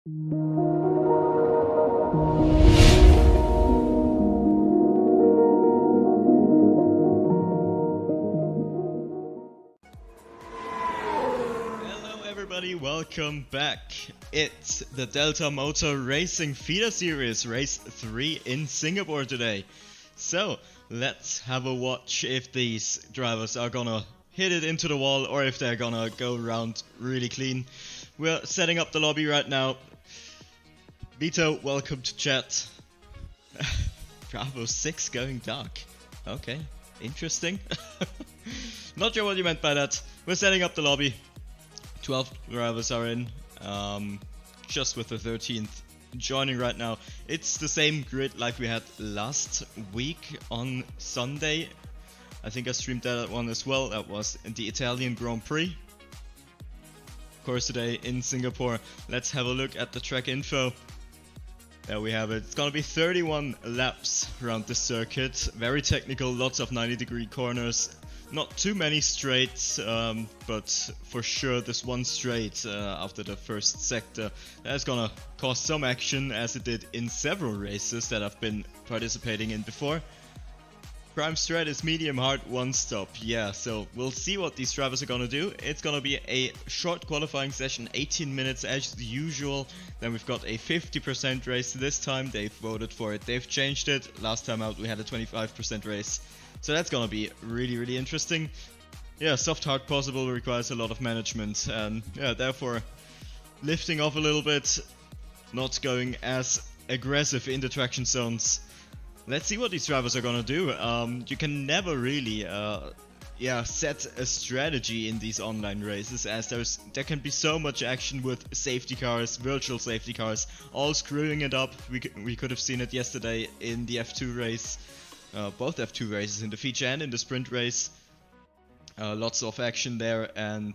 Everybody, welcome back. It's the Delta Motor Racing Feeder Series, race 3 in Singapore today. So, let's have a watch if these drivers are gonna hit it into the wall or if they're gonna go around really clean. We're setting up the lobby right now. Vito, welcome to chat. Bravo 6 going dark. Okay, interesting. Not sure what you meant by that. We're setting up the lobby. 12 drivers are in, just with the 13th joining right now. It's the same grid like we had last week on Sunday. I think I streamed that one as well. That was the Italian Grand Prix. Of course, today in Singapore. Let's have a look at the track info. There we have it. It's gonna be 31 laps around the circuit. Very technical, lots of 90-degree corners. Not too many straights, but for sure this one straight after the first sector, that's gonna cause some action, as it did in several races that I've been participating in before. Prime strat is medium hard, one stop. Yeah, so we'll see what these drivers are gonna do. It's gonna be a short qualifying session, 18 minutes as usual. Then we've got a 50% race this time. They've voted for it, they've changed it. Last time out we had a 25% race. So that's gonna be really interesting. Yeah, soft hard possible requires a lot of management, and yeah, therefore lifting off a little bit, not going as aggressive in the traction zones. Let's see what these drivers are gonna do. You can never really set a strategy in these online races, as there can be so much action with safety cars, virtual safety cars, all screwing it up. We could have seen it yesterday in the F2 race. Both F2 races, in the feature and in the sprint race. Lots of action there, and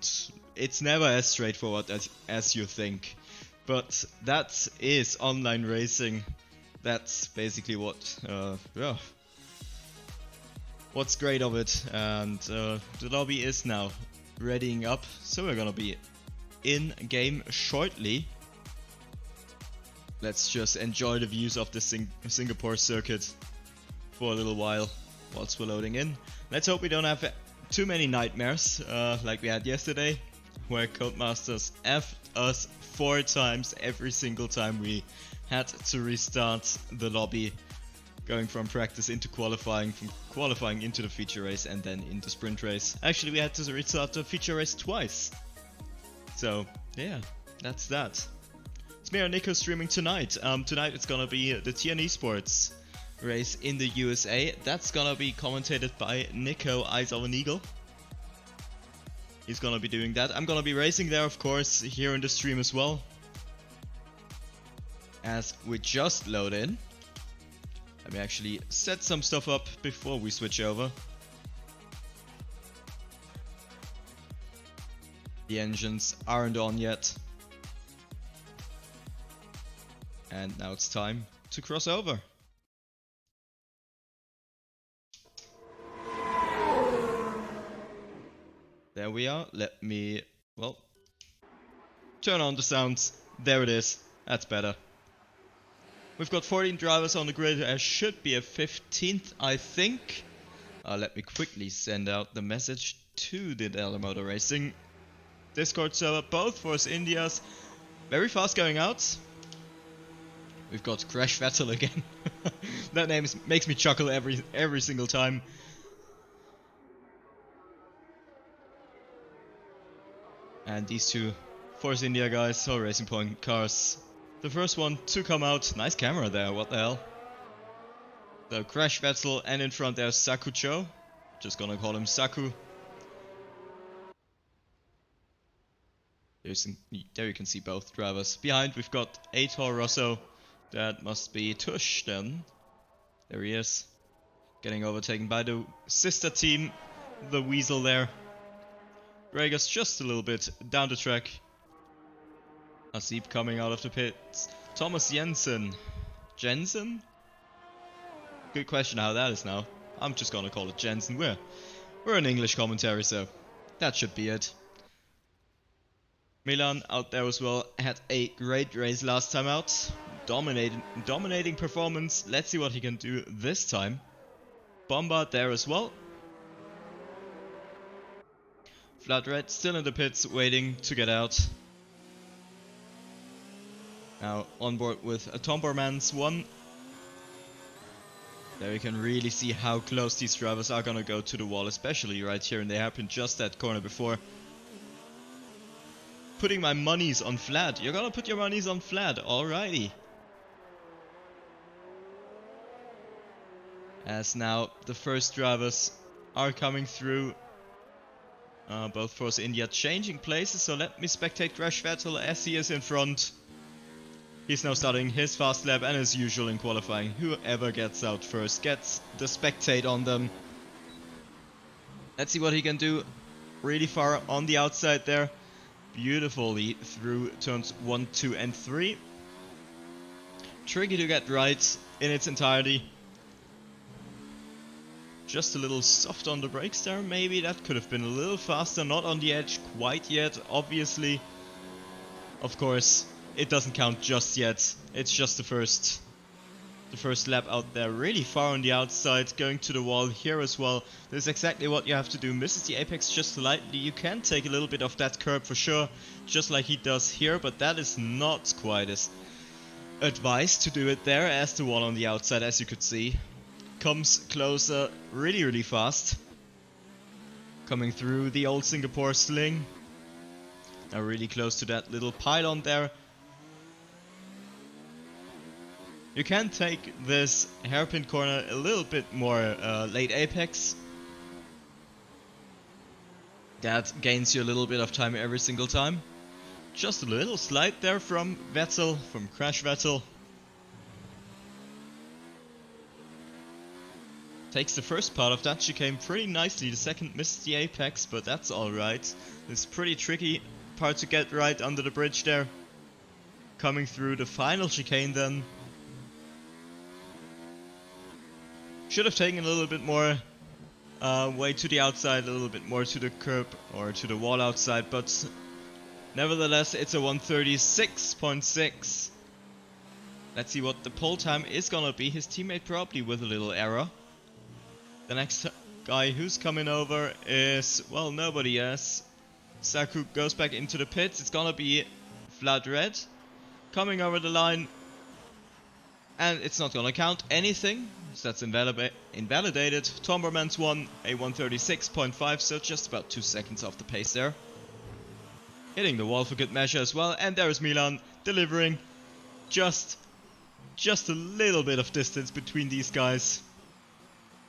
it's never as straightforward as you think. But that is online racing. That's basically what's great of it. And the lobby is now readying up, so we're gonna be in game shortly. Let's just enjoy the views of the Singapore circuit for a little while whilst we're loading in. Let's hope we don't have too many nightmares like we had yesterday, where Codemasters effed us 4 times every single time we had to restart the lobby, going from practice into qualifying, from qualifying into the feature race, and then into sprint race. Actually, we had to restart the feature race twice. So yeah, that's that. It's me and Nico streaming tonight. Tonight it's gonna be the TN Esports race in the USA. That's gonna be commentated by Nico, Eyes of an Eagle. He's gonna be doing that. I'm gonna be racing there, of course, here in the stream as well. As we just load in. Let me actually set some stuff up before we switch over. The engines aren't on yet. And now it's time to cross over. There we are. Let me, turn on the sounds. There it is. That's better. We've got 14 drivers on the grid. There should be a 15th, I think. Let me quickly send out the message to the Delta Motor Racing Discord server. Both Force Indias. Very fast going out. We've got Crashvettel again. That name makes me chuckle every single time. And these two Force India guys, or Racing Point cars. The first one to come out. Nice camera there, what the hell. So Crashvettel, and in front there's Sakucho. Just gonna call him Saku. There you can see both drivers. Behind we've got Toro Rosso. That must be Tush then. There he is. Getting overtaken by the sister team, the Weazle there. Gregor's just a little bit down the track. Asip coming out of the pits. Thomas Jensen. Jensen? Good question how that is now. I'm just gonna call it Jensen. We're an English commentary, so that should be it. Milan out there as well, had a great race last time out. Dominating performance. Let's see what he can do this time. Bombard there as well. VladRed still in the pits, waiting to get out. Now on board with a Tomborman's one. There you can really see how close these drivers are gonna go to the wall, especially right here, and they happened just that corner before. Putting my monies on Vlad. You're gonna put your monies on Vlad, alrighty. As now the first drivers are coming through. Both Force India changing places, so let me spectate Crashvettel as he is in front. He's now starting his fast lap, and as usual in qualifying, whoever gets out first gets the spectate on them. Let's see what he can do. Really far on the outside there. Beautifully through turns 1, 2 and 3. Tricky to get right in its entirety. Just a little soft on the brakes there, maybe. That could have been a little faster, not on the edge quite yet, obviously. Of course, it doesn't count just yet. It's just the first lap out there, really far on the outside, going to the wall here as well. This is exactly what you have to do. Misses the apex just slightly. You can take a little bit of that curb for sure, just like he does here, but that is not quite as advised to do it there as the one on the outside, as you could see. Comes closer really fast. Coming through the old Singapore sling. Now really close to that little pylon there. You can take this hairpin corner a little bit more late apex. That gains you a little bit of time every single time. Just a little slide there from Weazle, from Crashvettel. Takes the first part of that chicane pretty nicely. The second missed the apex, but that's alright. It's pretty tricky part to get right under the bridge there. Coming through the final chicane then. Should have taken a little bit more way to the outside, a little bit more to the curb or to the wall outside, but nevertheless it's a 136.6. Let's see what the pole time is gonna be. His teammate probably with a little error. The next guy who's coming over is, well, nobody else. Saku goes back into the pits. It's gonna be VladRed coming over the line. And it's not gonna count anything, so that's invalidated. Tomberman's won a 136.5, so just about 2 seconds off the pace there. Hitting the wall for good measure as well, and there's Milan delivering just a little bit of distance between these guys.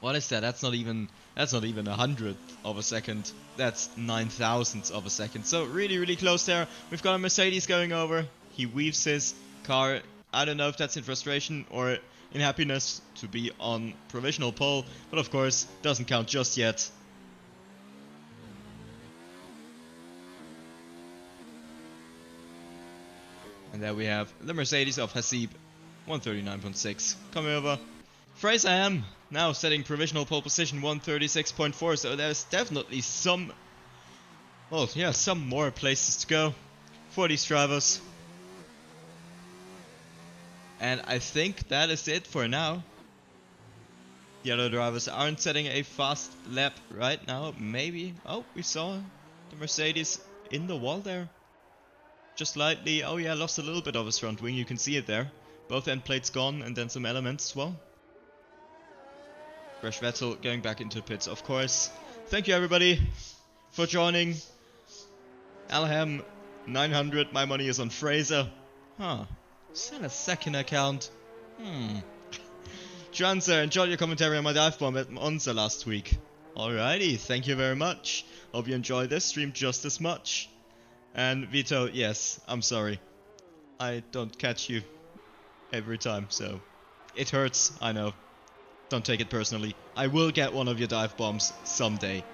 What is that? That's not even a 100th of a second. That's 9,000ths of a second. So really close there. We've got a Mercedes going over. He weaves his car. I don't know if that's in frustration or in happiness to be on provisional pole, but of course doesn't count just yet. And there we have the Mercedes of Hasib, 139.6 coming over. FraserHem now setting provisional pole position, 136.4, so there's definitely some more places to go for these drivers. And I think that is it for now. The other drivers aren't setting a fast lap right now, maybe. Oh, we saw the Mercedes in the wall there. Just slightly, oh yeah, lost a little bit of his front wing, you can see it there. Both end plates gone and then some elements as well. Crashvettel going back into the pits, of course. Thank you everybody for joining. Alhem 900, my money is on Fraser. Huh, is that a second account? Transer, enjoyed your commentary on my dive bomb at Monza last week. Alrighty, thank you very much. Hope you enjoy this stream just as much. And Vito, yes, I'm sorry. I don't catch you every time, so it hurts, I know. Don't take it personally. I will get one of your dive bombs someday.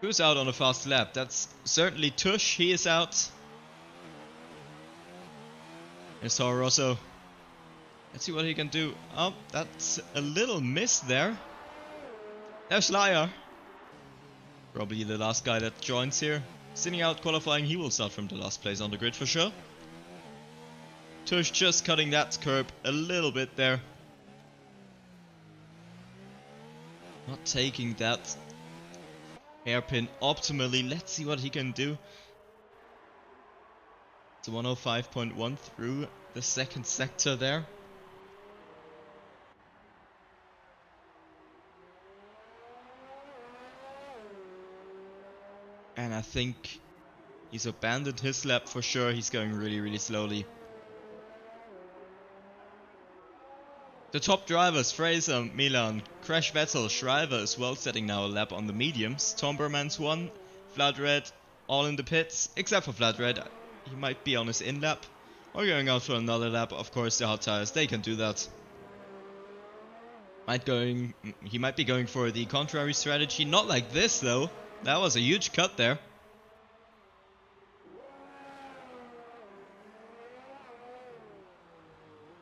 Who's out on a fast lap? That's certainly Tush. He is out. There's Toro Rosso. Let's see what he can do. Oh, that's a little miss there. There's Liar. Probably the last guy that joins here. Sitting out qualifying, he will start from the last place on the grid for sure. Tush just cutting that curb a little bit there. Not taking that hairpin optimally. Let's see what he can do. It's 105.1 through the second sector there. And I think he's abandoned his lap for sure. He's going really, really slowly. The top drivers, Fraser, Milan, Crashvettel, Shriver as well, setting now a lap on the mediums. Tomberman's one, VladRed, all in the pits, except for VladRed. He might be on his in lap, or going out for another lap. Of course, the hot tires, they can do that. He might be going for the contrary strategy, not like this though. That was a huge cut there.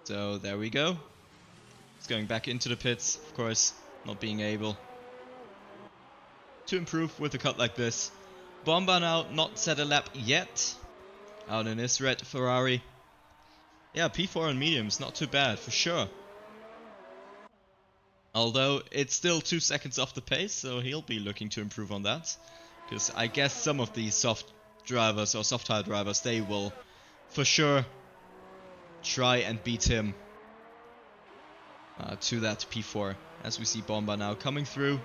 So there we go. He's going back into the pits, of course, not being able to improve with a cut like this. Bomba now not set a lap yet. Out in his red Ferrari. Yeah, P4 on mediums, not too bad for sure. Although it's still 2 seconds off the pace, so he'll be looking to improve on that. Because I guess some of these soft drivers or soft tire drivers, they will for sure try and beat him to that P4, as we see Bomba now coming through.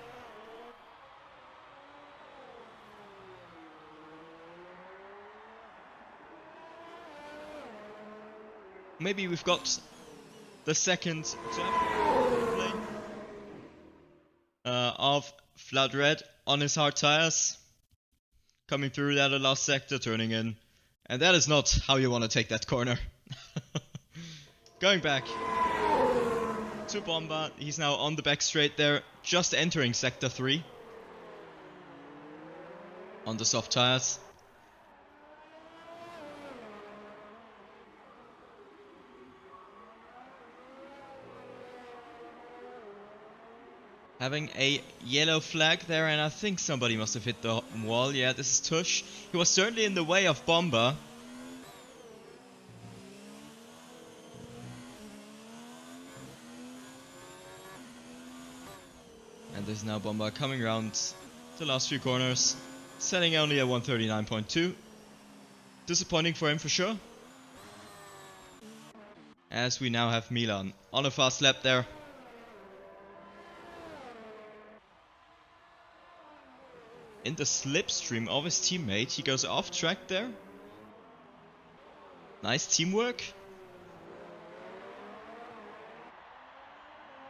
Maybe we've got the second of VladRed on his hard tires. Coming through that last sector, turning in. And that is not how you want to take that corner. Going back to Bomba. He's now on the back straight there, just entering sector 3 on the soft tires. Having a yellow flag there, and I think somebody must have hit the wall. Yeah, this is Tush. He was certainly in the way of Bomba. And there's now Bomba coming around the last few corners, setting only a 139.2. Disappointing for him for sure. As we now have Milan on a fast lap there. In the slipstream of his teammate, he goes off track there. Nice teamwork.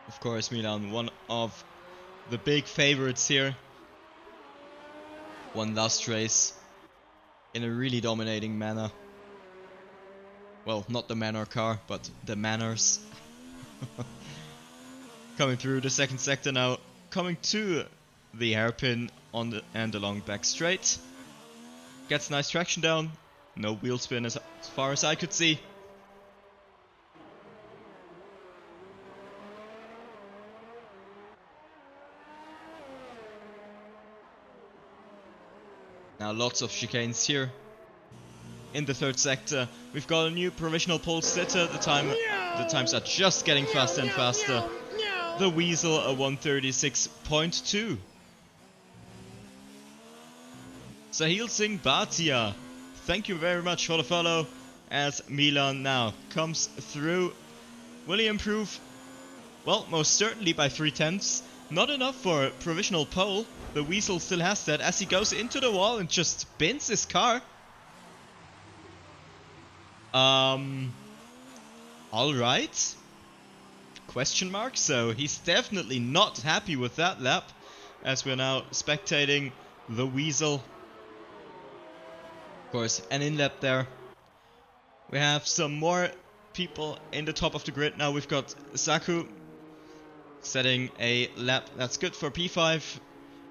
Of course, Milan, one of the big favorites here. Won last race in a really dominating manner. Well, not the manor car, but the manners. Coming through the second sector now, coming to the hairpin on the and along back straight. Gets nice traction down. No wheel spin as far as I could see. Now lots of chicanes here. In the third sector, we've got a new provisional pole sitter. The times are just getting faster and faster. The Weazle a 136.2. Sahil Singh Bhatia, thank you very much for the follow. As Milan now comes through. Will he improve? Well, most certainly by 3/10. Not enough for a provisional pole. The Weazle still has that as he goes into the wall and just spins his car. Alright. Question mark. So he's definitely not happy with that lap. As we're now spectating the Weazle. Of course, an in-lap there. We have some more people in the top of the grid now. We've got Saku setting a lap that's good for P5.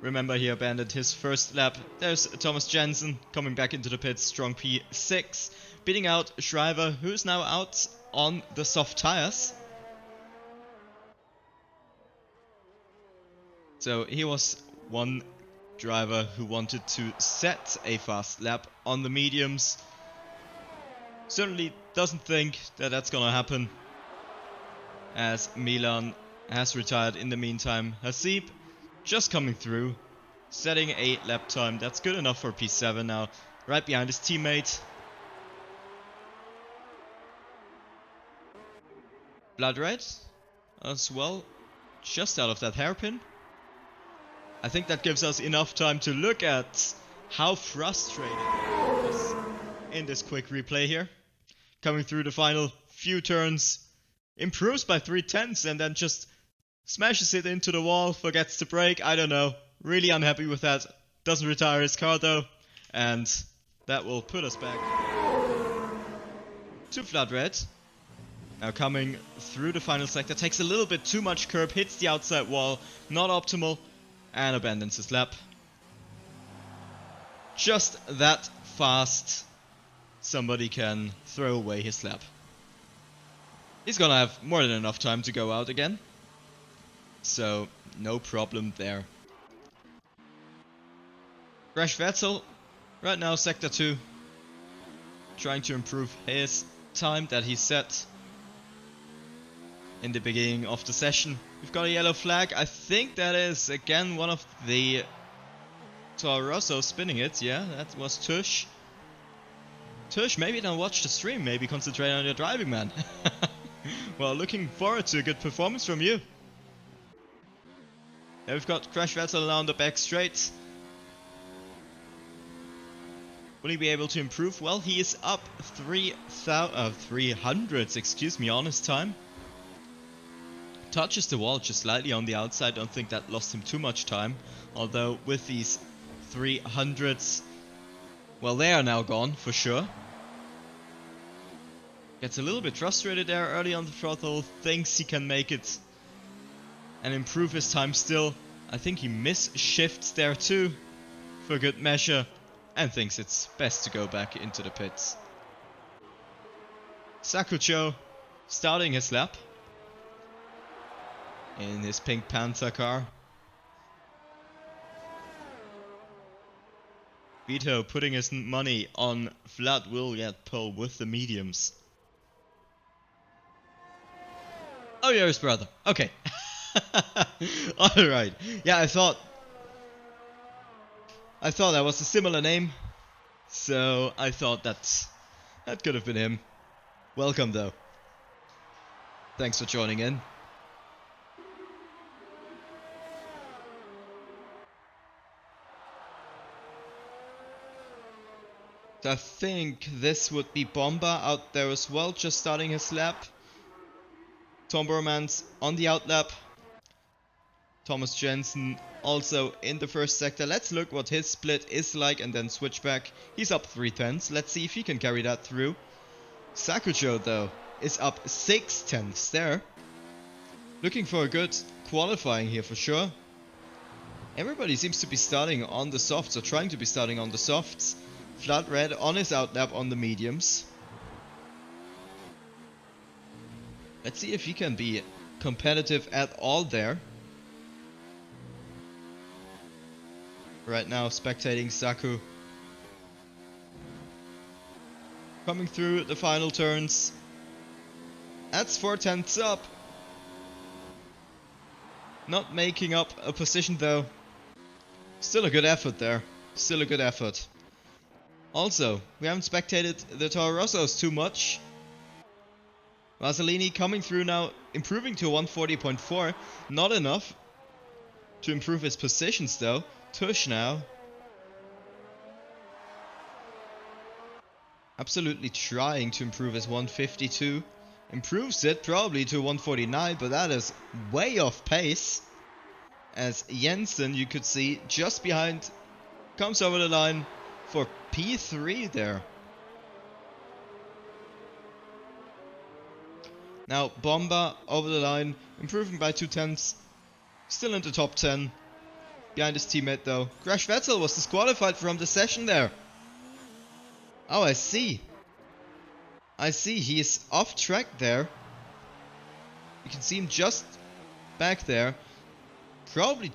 Remember, he abandoned his first lap. There's Thomas Jensen coming back into the pits, strong P6, beating out Shriver, who's now out on the soft tires. So he was one driver who wanted to set a fast lap on the mediums. Certainly doesn't think that that's gonna happen, as Milan has retired in the meantime. Hasib just coming through, setting a lap time that's good enough for P7 now, right behind his teammate. VladRed as well, just out of that hairpin. I think that gives us enough time to look at how frustrated he is in this quick replay here. Coming through the final few turns, improves by 3/10 and then just smashes it into the wall, forgets to brake. I don't know, really unhappy with that. Doesn't retire his car though, and that will put us back to VladRed. Now coming through the final sector, takes a little bit too much curb, hits the outside wall, not optimal, and abandons his lap. Just that fast, somebody can throw away his lap. He's gonna have more than enough time to go out again, so no problem there. Crashvettel, right now sector 2, trying to improve his time that he set in the beginning of the session. We've got a yellow flag. I think that is again one of the Toro Rosso spinning it. Yeah, that was Tush. Tush, maybe don't watch the stream. Maybe concentrate on your driving, man. Well, looking forward to a good performance from you. Now we've got Crashvettel on the back straight. Will he be able to improve? Well, he is up 300s, excuse me, on his time. Touches the wall just slightly on the outside. Don't think that lost him too much time. Although with these 300s, well, they are now gone for sure. Gets a little bit frustrated there early on the throttle. Thinks he can make it and improve his time still. I think he misshifts there too for good measure, and thinks it's best to go back into the pits. Sakucho starting his lap in his Pink Panther car. Vito putting his money on Vlad will get pole with the mediums. Oh, you're his brother. Okay. Alright. Yeah, I thought that was a similar name, so I thought that could have been him. Welcome though. Thanks for joining in. I think this would be Bomba out there as well, just starting his lap. Tom Borman's on the outlap. Thomas Jensen also in the first sector. Let's look what his split is like and then switch back. He's up 3/10. Let's see if he can carry that through. Sakucho though is up 6/10 there. Looking for a good qualifying here for sure. Everybody seems to be starting on the softs, or trying to be starting on the softs. VladRed on his outlap on the mediums. Let's see if he can be competitive at all there. Right now spectating Saku coming through the final turns. That's 4/10 up. Not making up a position though. Still a good effort there. Still a good effort. Also, we haven't spectated the Toro Rossos too much. Vasilini coming through now, improving to 140.4. Not enough to improve his positions though. Tush now. Absolutely trying to improve his 152. Improves it probably to 149, but that is way off pace. As Jensen, you could see, just behind, comes over the line for P3 there. Now Bomba over the line, improving by 2/10. Still in the top 10. Behind his teammate though. Crashvettel was disqualified from the session there. Oh, I see. I see, he is off track there. You can see him just back there. Probably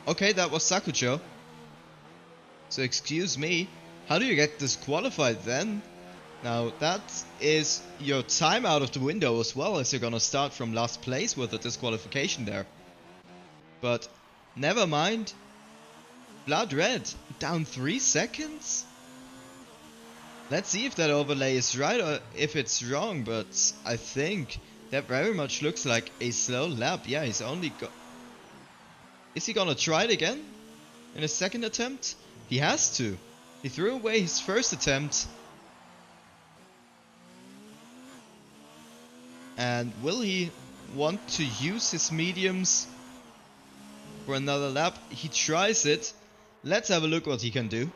Okay, that was Sakucho. So excuse me, how do you get disqualified then? Now that is your time out of the window as well, as you're gonna start from last place with a disqualification there. But never mind. VladRed down 3 seconds? Let's see if that overlay is right or if it's wrong, but I think that very much looks like a slow lap. Yeah, he's only got... Is he gonna try it again? In his second attempt? He has to. He threw away his first attempt. And will he want to use his mediums for another lap? He tries it. Let's have a look what he can do.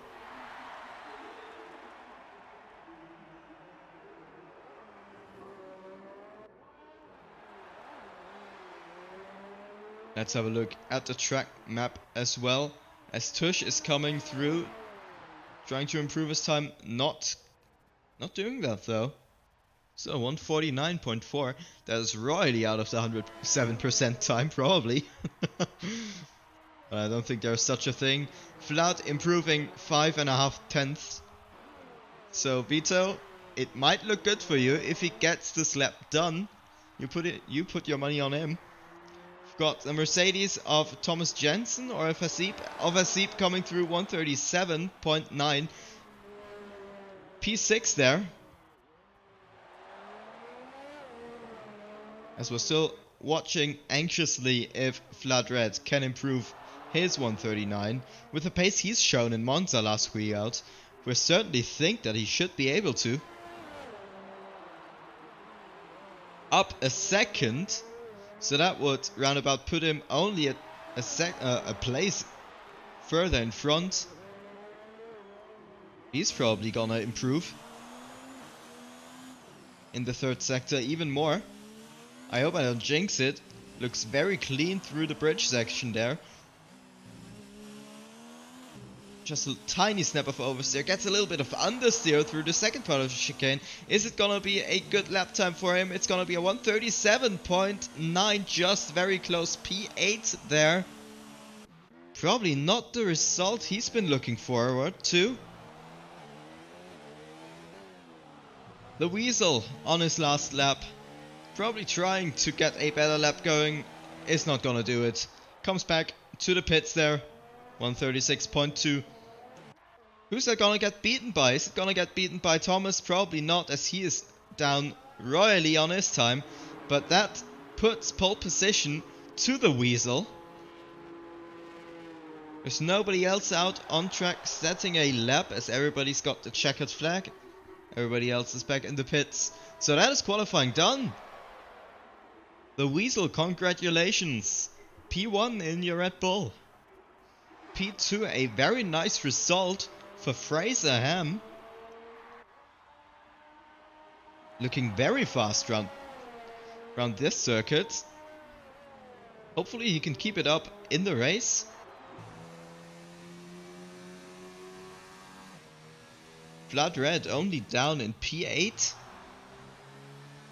Let's have a look at the track map as well, as Tush is coming through, trying to improve his time. Not doing that though. So 149.4, that is royally out of the 107% time probably. I don't think there's such a thing. Vlad improving 5.5 tenths. So Vito, it might look good for you if he gets this lap done. You put your money on him. We've got the Mercedes of Thomas Jensen or of Hasib coming through 137.9. P6 there. As we're still watching anxiously if VladRed can improve his 139. With the pace he's shown in Monza last week out, we certainly think that he should be able to. Up a second, so that would roundabout put him only at a place further in front. He's probably gonna improve in the third sector even more. I hope I don't jinx it. Looks very clean through the bridge section there. Just a tiny snap of oversteer. Gets a little bit of understeer through the second part of the chicane. Is it gonna be a good lap time for him? It's gonna be a 137.9. Just very close. P8 there. Probably not the result he's been looking forward to. The Weasel on his last lap. Probably trying to get a better lap going. Is not gonna do it. Comes back to the pits there. 136.2. Who's that gonna get beaten by? Is it gonna get beaten by Thomas? Probably not, as he is down royally on his time. But that puts pole position to the Weasel. There's nobody else out on track setting a lap, as everybody's got the checkered flag. Everybody else is back in the pits. So that is qualifying done. The Weasel, congratulations. P1 in your Red Bull. P2, a very nice result for FraserHem. Looking very fast around this circuit. Hopefully he can keep it up in the race. VladRed only down in P8.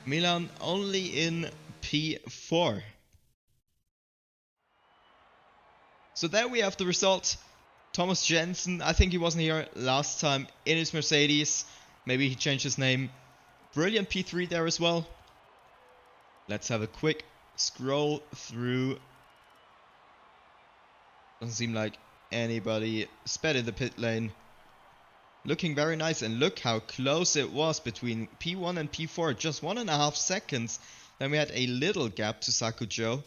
Milan only in P4. So there we have the result. Thomas Jensen, I think he wasn't here last time in his Mercedes. Maybe he changed his name. Brilliant P3 there as well. Let's have a quick scroll through. Doesn't seem like anybody sped in the pit lane. Looking very nice, and look how close it was between P1 and P4. Just 1.5 seconds. Then we had a little gap to Sakujo.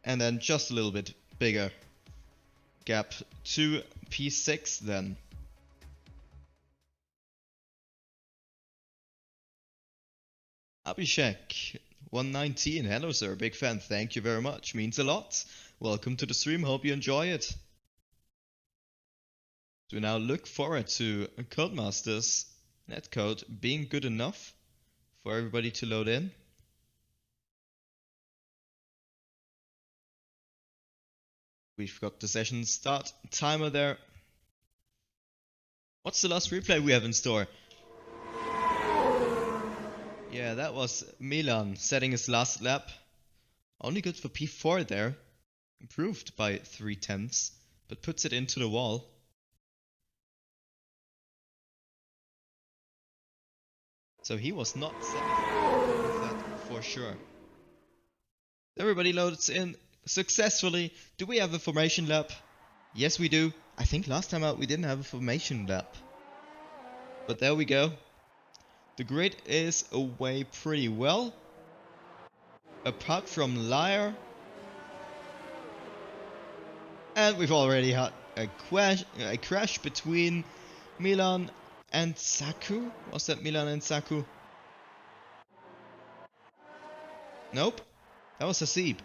And then just a little bit bigger gap to P6 then. Abhishek 119, hello sir, big fan, thank you very much, means a lot. Welcome to the stream, hope you enjoy it. So we now look forward to Codemasters netcode being good enough for everybody to load in. We've got the session start timer there. What's the last replay we have in store? Yeah, that was Milan setting his last lap. Only good for P4 there. improved by 0.3, but puts it into the wall. So he was not satisfied with that for sure. Everybody loads in successfully. Do we have a formation lap? Yes, we do. I think last time out we didn't have a formation lap. But there we go. The grid is away pretty well. Apart from Liar. And we've already had a crash between Milan and Saku. Was that Milan and Saku? Nope. That was Hasib.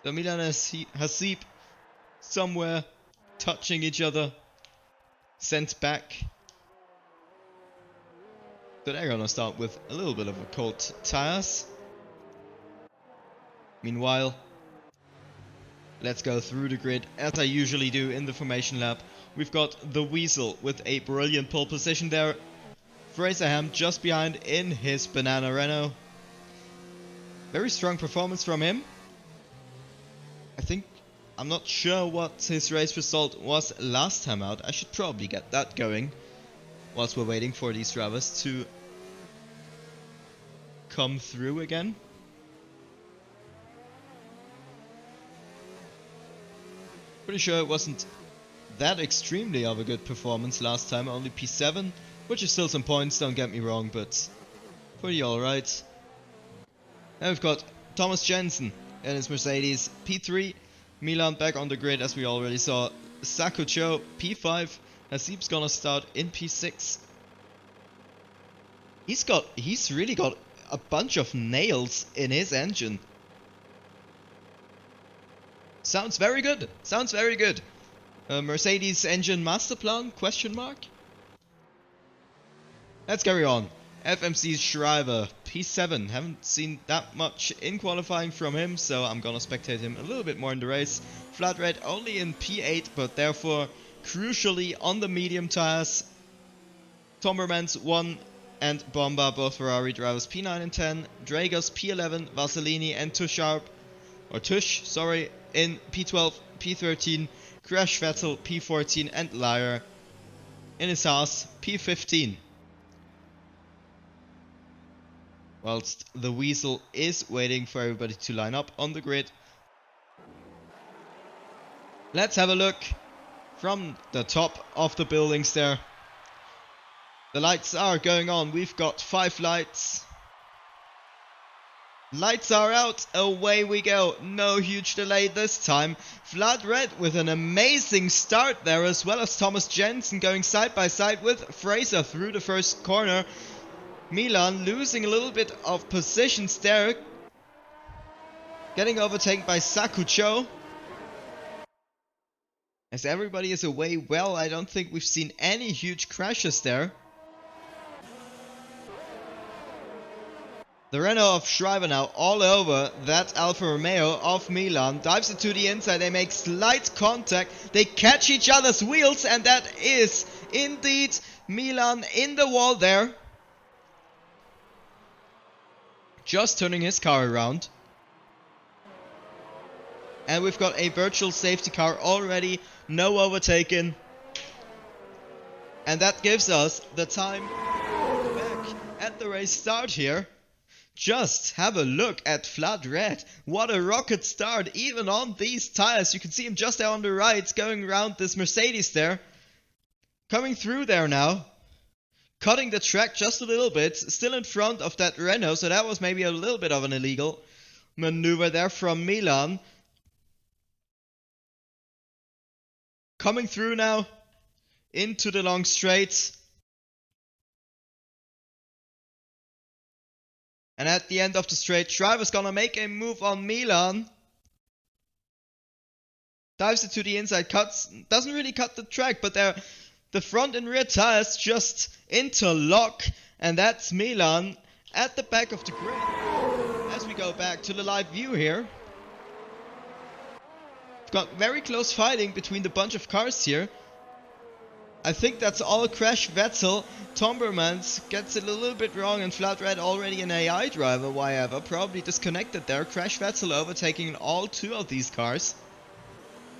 So Milan and Hasib somewhere touching each other. Sent back. So they're gonna start with a little bit of a cold tires. Meanwhile, let's go through the grid as I usually do in the formation lap. We've got the Weazle with a brilliant pole position there. FraserHem just behind in his banana Renault. Very strong performance from him. I'm not sure what his race result was last time out. I should probably get that going whilst we're waiting for these drivers to come through again. Pretty sure it wasn't that extremely of a good performance last time, only P7, which is still some points, don't get me wrong, but pretty alright. Now we've got Thomas Jensen in his Mercedes, P3, Milan back on the grid as we already saw, Sakucho, P5, Hasib's gonna start in P6. He's really got a bunch of nails in his engine. Sounds very good. Sounds very good. Mercedes engine master plan? Question mark. Let's carry on. FMC's Shriver, P7. Haven't seen that much in qualifying from him, so I'm gonna spectate him a little bit more in the race. VladRed only in P8, but therefore crucially on the medium tires. Tombermans 1 and Bomba, both Ferrari drivers, P9 and 10. Dragos P11, Vasellini and Tush, sorry, in P12, P13, Crashvettel P14 and Liar in his Haas P15. Whilst the Weazle is waiting for everybody to line up on the grid. Let's have a look from the top of the buildings there. The lights are going on. We've got 5 lights. Lights are out, away we go. No huge delay this time. VladRed with an amazing start there, as well as Thomas Jensen going side by side with Fraser through the first corner. Milan losing a little bit of positions there. Getting overtaken by Sakucho. As everybody is away well, I don't think we've seen any huge crashes there. The Renault of Shriver now all over that Alfa Romeo of Milan. Dives it to the inside, they make slight contact. They catch each other's wheels, and that is indeed Milan in the wall there. Just turning his car around. And we've got a virtual safety car already. No overtaken. And that gives us the time back at the race start here. Just have a look at VladRed. What a rocket start, even on these tires. You can see him just there on the right, going around this Mercedes there. Coming through there now. Cutting the track just a little bit. Still in front of that Renault, so that was maybe a little bit of an illegal maneuver there from Milan. Coming through now into the long straight. And at the end of the straight, Shriver's gonna make a move on Milan. Dives it to the inside, doesn't really cut the track, but the front and rear tires just interlock. And that's Milan at the back of the grid. As we go back to the live view here. We've got very close fighting between the bunch of cars here. I think that's all Crashvettel. Tombermans gets it a little bit wrong, and VladRed, already an AI driver, however, probably disconnected there. Crashvettel overtaking all two of these cars.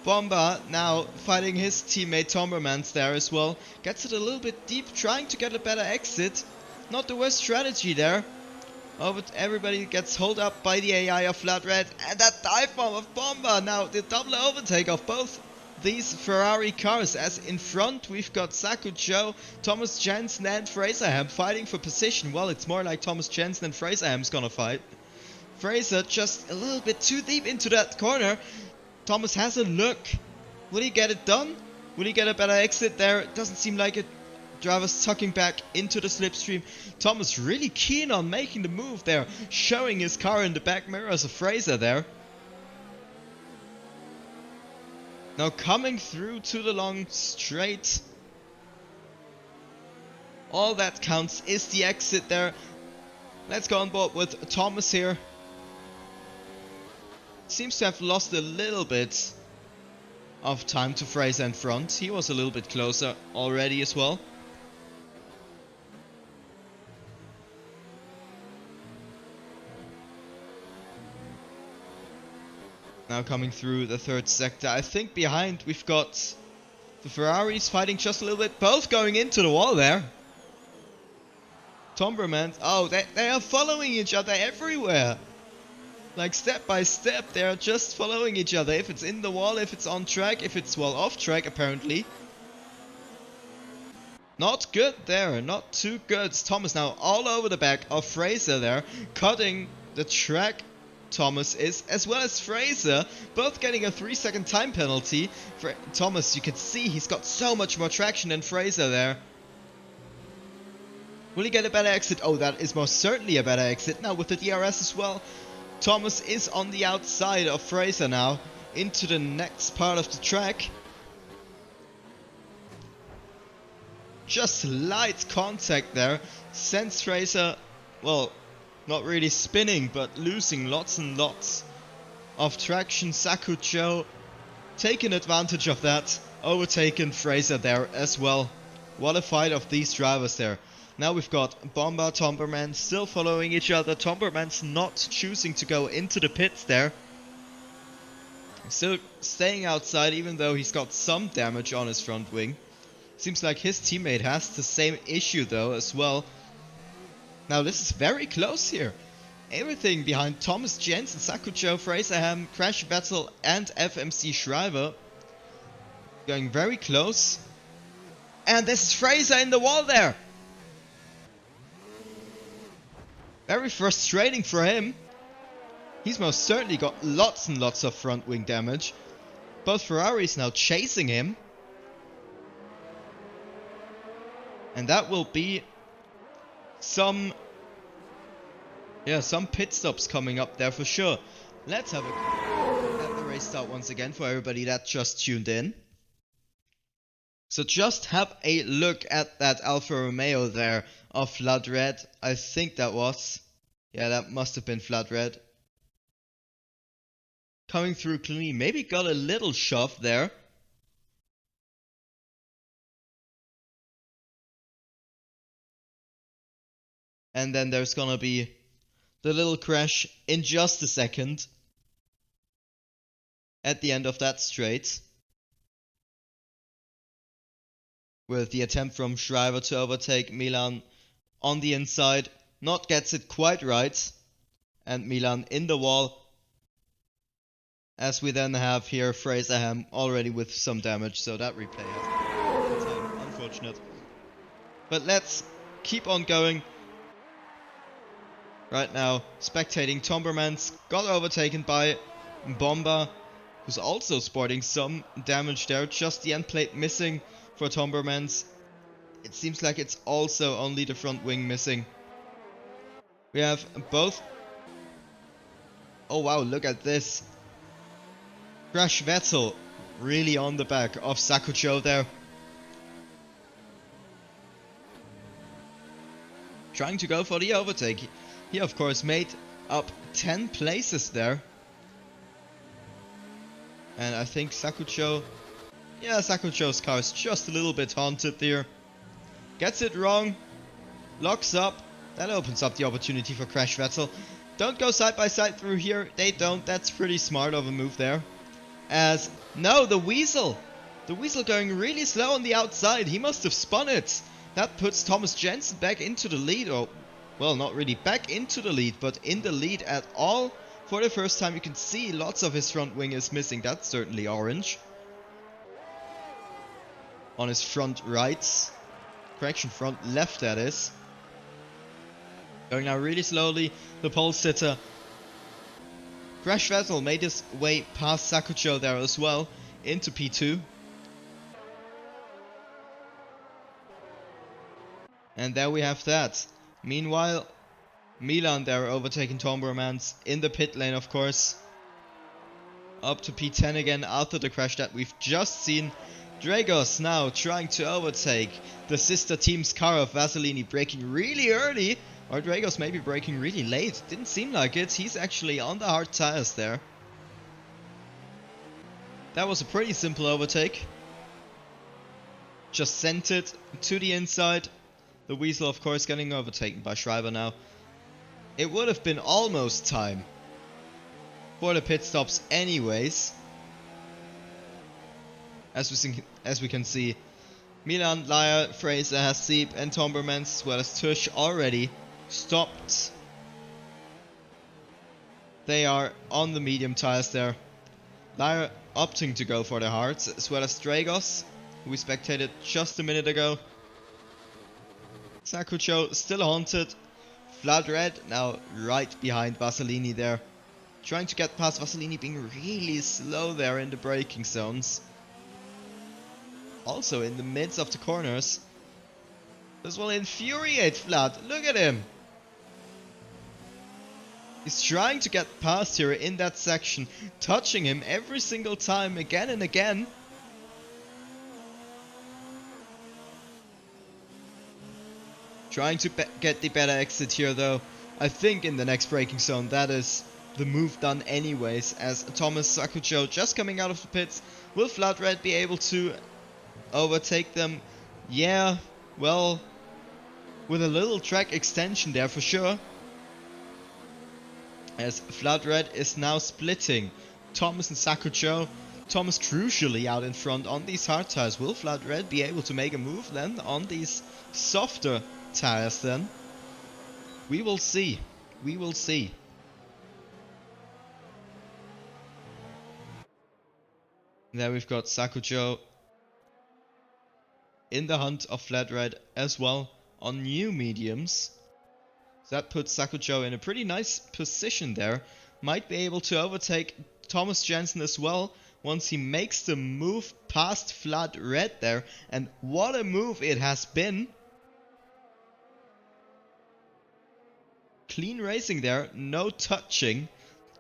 Bomba now fighting his teammate Tombermans there as well. Gets it a little bit deep, trying to get a better exit. Not the worst strategy there. Everybody gets held up by the AI of VladRed, and that dive bomb of Bomba. Now the double overtake of both these Ferrari cars, as in front we've got Saku Joe, Thomas Jensen and FraserHem fighting for position. Well, it's more like Thomas Jensen and FraserHem's gonna fight. Fraser just a little bit too deep into that corner. Thomas has a look. Will he get it done? Will he get a better exit there? It doesn't seem like it. Driver's tucking back into the slipstream. Thomas really keen on making the move there, showing his car in the back mirrors of Fraser there. Now coming through to the long straight. All that counts is the exit there. Let's go on board with Thomas here. Seems to have lost a little bit of time to Fraser in front. He was a little bit closer already as well. Now coming through the third sector. I think behind we've got the Ferraris fighting just a little bit. Both going into the wall there. Tomberman. Oh, they are following each other everywhere. Like step by step, they are just following each other. If it's in the wall, if it's on track, if it's, well, off track apparently. Not good there, not too good. Thomas now all over the back of Fraser there, cutting the track. Thomas is, as well as Fraser, both getting a 3-second time penalty. Thomas, you can see he's got so much more traction than Fraser there. Will he get a better exit? Oh, that is most certainly a better exit. Now with the DRS as well. Thomas is on the outside of Fraser now, into the next part of the track. Just light contact there, sends Fraser, well, not really spinning, but losing lots and lots of traction. Saku Joe taking advantage of that, overtaken Fraser there as well. What a fight of these drivers there. Now we've got Bomba, Tomberman still following each other. Tomberman's not choosing to go into the pits there. Still staying outside, even though he's got some damage on his front wing. Seems like his teammate has the same issue though as well. Now this is very close here. Everything behind Thomas Jensen, Saku Joe, FraserHem, Crashvettel and FMC Schreiber. Going very close. And this is Fraser in the wall there. Very frustrating for him. He's most certainly got lots and lots of front wing damage. Both Ferraris now chasing him. And that will be some pit stops coming up there for sure. Let's have a look at the race start once again for everybody that just tuned in. So just have a look at that Alfa Romeo there of VladRed. I think that was, yeah, that must have been VladRed. Coming through clean, maybe got a little shove there. And then there's gonna be the little crash in just a second at the end of that straight, with the attempt from Schreiber to overtake Milan on the inside. Not gets it quite right, and Milan in the wall, as we then have here FraserHem already with some damage, so that replay has unfortunate. But let's keep on going. Right now, spectating Tombermans got overtaken by Bomba, who's also sporting some damage there. Just the end plate missing for Tombermans. It seems like it's also only the front wing missing. We have both. Oh wow, look at this. Crashvettel really on the back of Saku Joe there. Trying to go for the overtake. He of course made up 10 places there. And I think Saku Joe Yeah, Sakucho's car is just a little bit haunted there. Gets it wrong. Locks up. That opens up the opportunity for Crashvettel. Don't go side by side through here. They don't. That's pretty smart of a move there. As, no, the Weazle. The Weazle going really slow on the outside. He must have spun it. That puts Thomas Jensen back into the lead. Or, well, not really back into the lead, but in the lead at all. For the first time, you can see lots of his front wing is missing. That's certainly orange. On his front right. Correction, front left, that is. Going now really slowly. The pole sitter. Crashvettel made his way past Sakucho there as well. Into P2. And there we have that. Meanwhile, Milan there overtaking Tombermans in the pit lane, of course. Up to P10 again after the crash that we've just seen. Dragos now trying to overtake the sister team's car of Vaseline, braking really early. Or Dragos maybe braking really late. Didn't seem like it. He's actually on the hard tires there. That was a pretty simple overtake. Just sent it to the inside. The Weazle, of course, getting overtaken by Schreiber now. It would have been almost time for the pit stops anyways. As we can see, Milan, Liar, Fraser, Hasib and Tombermans as well as Tush already stopped. They are on the medium tires there. Liar opting to go for the hards, as well as Dragos, who we spectated just a minute ago. Sakucho still haunted. VladRed now right behind Vaseline there. Trying to get past Vaseline, being really slow there in the braking zones. Also in the midst of the corners. This will infuriate Vlad. Look at him. He's trying to get past here in that section. Touching him every single time, again and again. Trying to get the better exit here though. I think in the next braking zone that is the move done anyways, as Thomas Sakucho just coming out of the pits. Will VladRed be able to overtake them? Yeah, well, with a little track extension there for sure. As VladRed is now splitting Thomas and Sakucho. Thomas crucially out in front on these hard tires. Will VladRed be able to make a move then on these softer tires then? We will see. We will see. There we've got Sakucho in the hunt of VladRed as well on new mediums. So that puts Sakucho in a pretty nice position there. Might be able to overtake Thomas Jensen as well once he makes the move past VladRed there. And what a move it has been. Clean racing there, no touching.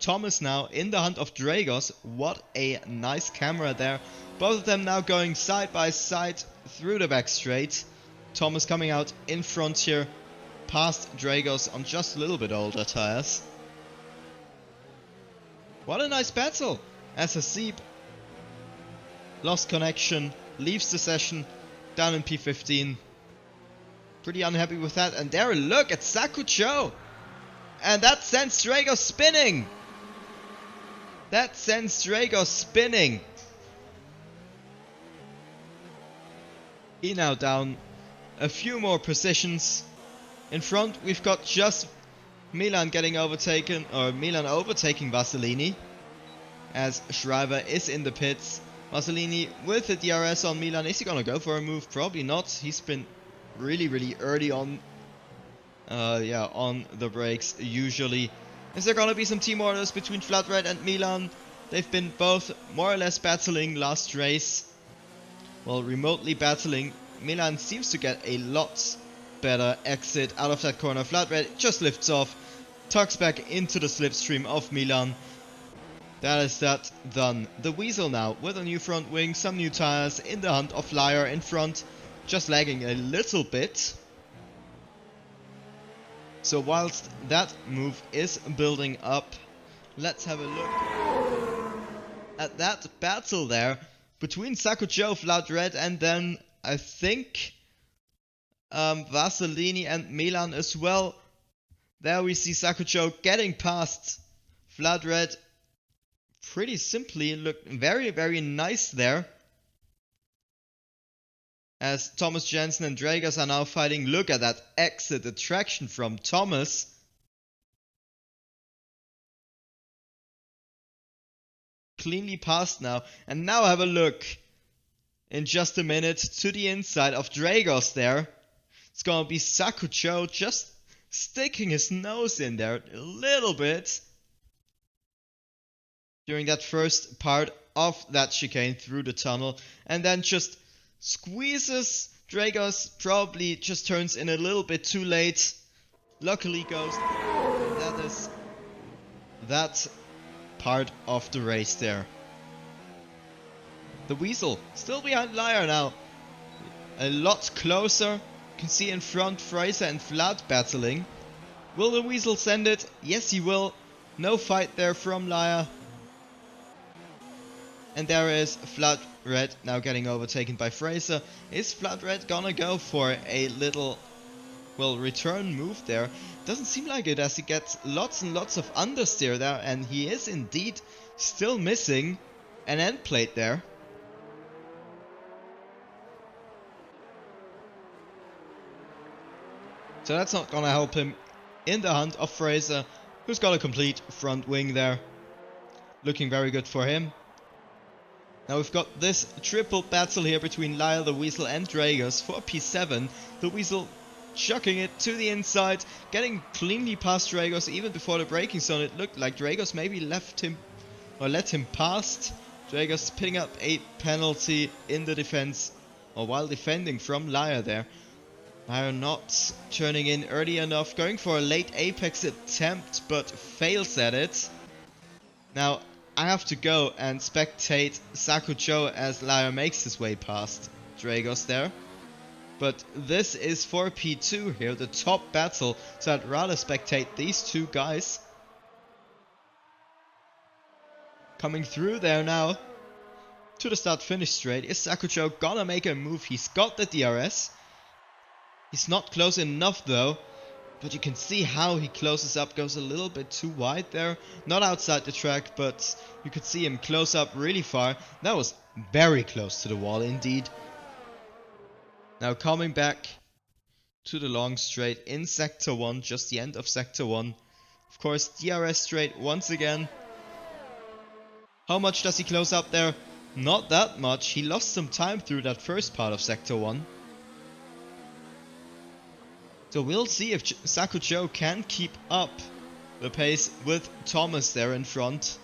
Thomas now in the hunt of Dragos. What a nice camera there. Both of them now going side by side through the back straight. Thomas coming out in front here, past Dragos on just a little bit older tires. What a nice battle, as Hasib lost connection, leaves the session down in P15. Pretty unhappy with that. And there, look at Sakucho. And that sends Dragos spinning. That sends Dragos spinning. He now down a few more positions. In front we've got just Milan getting overtaken, or Milan overtaking Vaseline, as Schreiber is in the pits. Vaseline with the DRS on Milan. Is he gonna go for a move? Probably not. He's been really early on. On the brakes usually. Is there gonna be some team orders between VladRed and Milan? They've been both more or less battling last race. Well, remotely battling. Milan seems to get a lot better exit out of that corner. VladRed just lifts off, tucks back into the slipstream of Milan. That is that done. The Weazle now with a new front wing, some new tires, in the hunt of Liar in front, just lagging a little bit. So whilst that move is building up, let's have a look at that battle there. between Sakucho, VladRed, and then I think Weazle and Milan as well. There we see Sakucho getting past VladRed pretty simply. Looked very, very nice there. As Thomas Jensen and Dragos are now fighting. Look at that exit attraction from Thomas. Cleanly passed now. And now have a look in just a minute to the inside of Dragos there. It's gonna be Sakucho just sticking his nose in there a little bit during that first part of that chicane through the tunnel, and then just squeezes. Dragos probably just turns in a little bit too late. Luckily goes. That is that part of the race there. The Weazle still behind Liar now. A lot closer. You can see in front Fraser and Vlad battling. Will the Weazle send it? Yes, he will. No fight there from Liar. And there is VladRed now getting overtaken by Fraser. Is VladRed gonna go for a little, well, return move there? Doesn't seem like it, as he gets lots and lots of understeer there, and he is indeed still missing an end plate there. So that's not gonna help him in the hunt of Fraser, who's got a complete front wing there. Looking very good for him. Now we've got this triple battle here between Lyle, the Weazle, and Dragos for P7. The Weazle chucking it to the inside, getting cleanly past Dragos even before the braking zone. It looked like Dragos maybe left him or let him past. Dragos picking up a penalty in the defense, or while defending from Lyle there. Lyle not turning in early enough, going for a late apex attempt but fails at it. Now I have to go and spectate Sakucho as Liar makes his way past Dragos there. But this is for P2 here, the top battle, so I'd rather spectate these two guys. Coming through there now to the start-finish straight. Is Sakucho gonna make a move? He's got the DRS. He's not close enough though. But you can see how he closes up, goes a little bit too wide there. Not outside the track, but you could see him close up really far. That was very close to the wall indeed. Now coming back to the long straight in Sector 1, just the end of Sector 1. Of course, DRS straight once again. How much does he close up there? Not that much. He lost some time through that first part of Sector 1. So we'll see if Sakucho can keep up the pace with Thomas there in front.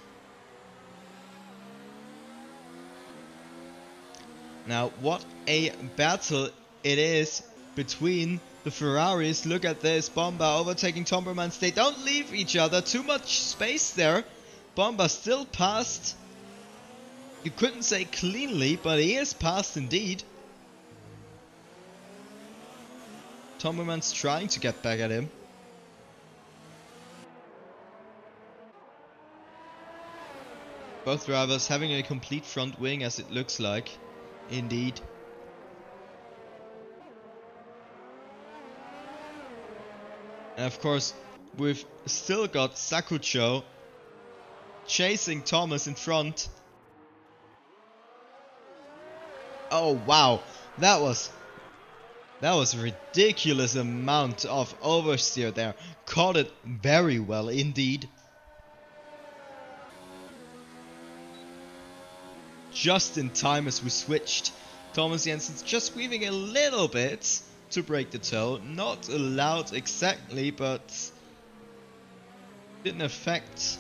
Now what a battle it is between the Ferraris. Look at this. Bomba overtaking Tombermans. They don't leave each other. Too much space there. Bomba still passed. You couldn't say cleanly, but he is passed indeed. Tomberman's trying to get back at him. Both drivers having a complete front wing, as it looks like. Indeed. And of course, we've still got Sakucho chasing Thomas in front. Oh wow, that was a ridiculous amount of oversteer there. Caught it very well indeed. Just in time as we switched. Thomas Jensen's just weaving a little bit to break the toe. Not allowed exactly, but didn't affect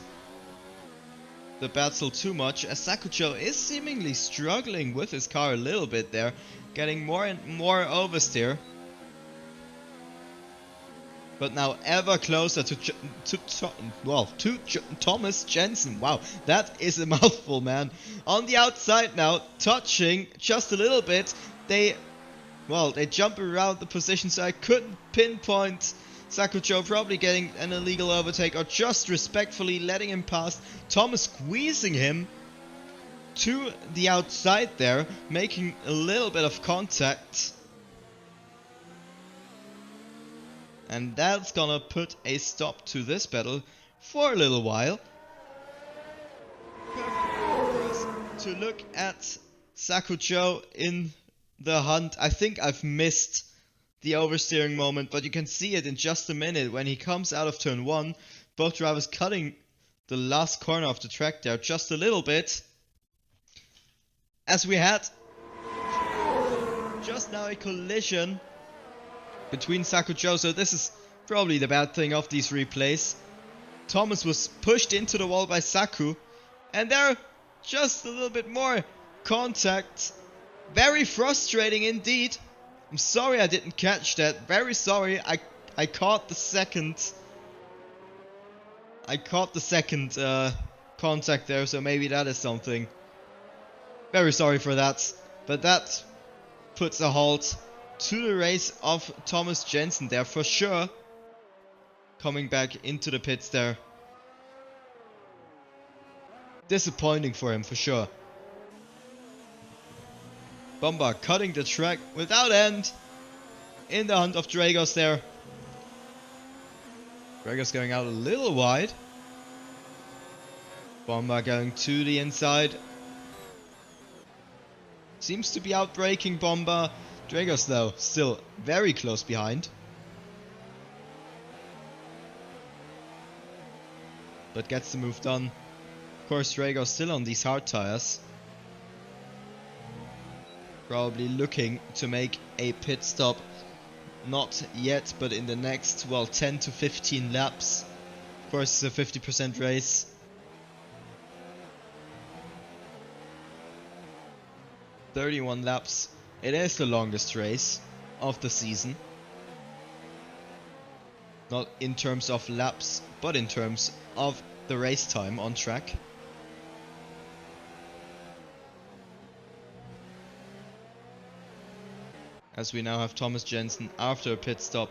the battle too much, as Sakucho is seemingly struggling with his car a little bit there, getting more and more oversteer. But now ever closer to Thomas Jensen. Wow, that is a mouthful, man. On the outside now, touching just a little bit. They jump around the position, so I couldn't pinpoint Sakucho probably getting an illegal overtake or just respectfully letting him pass. Thomas squeezing him. to the outside there, making a little bit of contact. And that's gonna put a stop to this battle for a little while. To look at Sakucho in the hunt. I think I've missed the oversteering moment, but you can see it in just a minute when he comes out of turn 1. Both drivers cutting the last corner of the track there just a little bit. As we had just now a collision between Sakucho, so this is probably the bad thing of these replays. Thomas was pushed into the wall by Saku, and there just a little bit more contact. Very frustrating indeed. I'm sorry I didn't catch that. Very sorry. I caught the second. Contact there, so maybe that is something. Very sorry for that. But that puts a halt to the race of Thomas Jensen there for sure. Coming back into the pits there. Disappointing for him for sure. Bomba cutting the track without end in the hunt of Dragos there. Dragos going out a little wide. Bomba going to the inside. Seems to be outbraking Bomba. Dragos though still very close behind. But gets the move done. Of course, Dragos still on these hard tires. Probably looking to make a pit stop. Not yet, but in the next, well, 10 to 15 laps. Of course, it's a 50% race. "31 laps. It is the longest race of the season. Not in terms of laps, but in terms of the race time on track. As we now have Thomas Jensen after a pit stop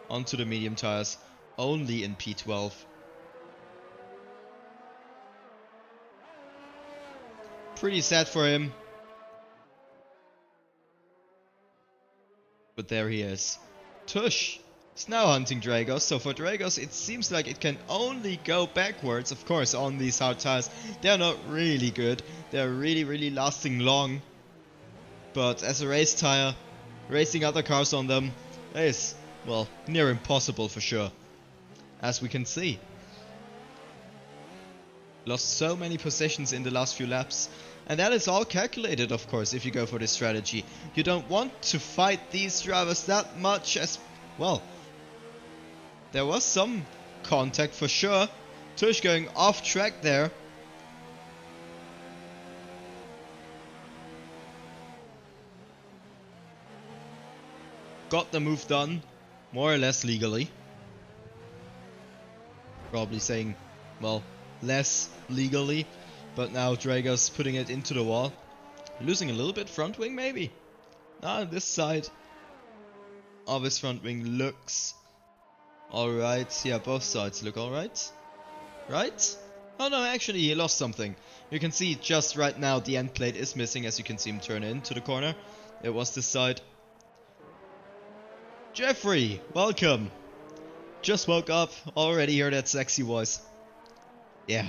onto the medium tires, only in P12. Pretty sad for him. But there he is. Tush is now hunting Dragos, so for Dragos it seems like it can only go backwards. Of course, on these hard tires they're not really good. They're really lasting long. But as a race tire, racing other cars on them is, well, near impossible for sure. As we can see. Lost so many positions in the last few laps. And that is all calculated, of course, if you go for this strategy. You don't want to fight these drivers that much as, well, there was some contact for sure. Tush going off track there. Got the move done, more or less legally. Probably saying, well, less legally. But now Dragos putting it into the wall. Losing a little bit front wing maybe. This side of his front wing looks alright. Yeah, both sides look alright. Right? Oh no, actually he lost something. You can see just right now the end plate is missing, as you can see him turn into the corner. It was this side. Jeffrey, welcome. Just woke up, already heard that sexy voice. Yeah.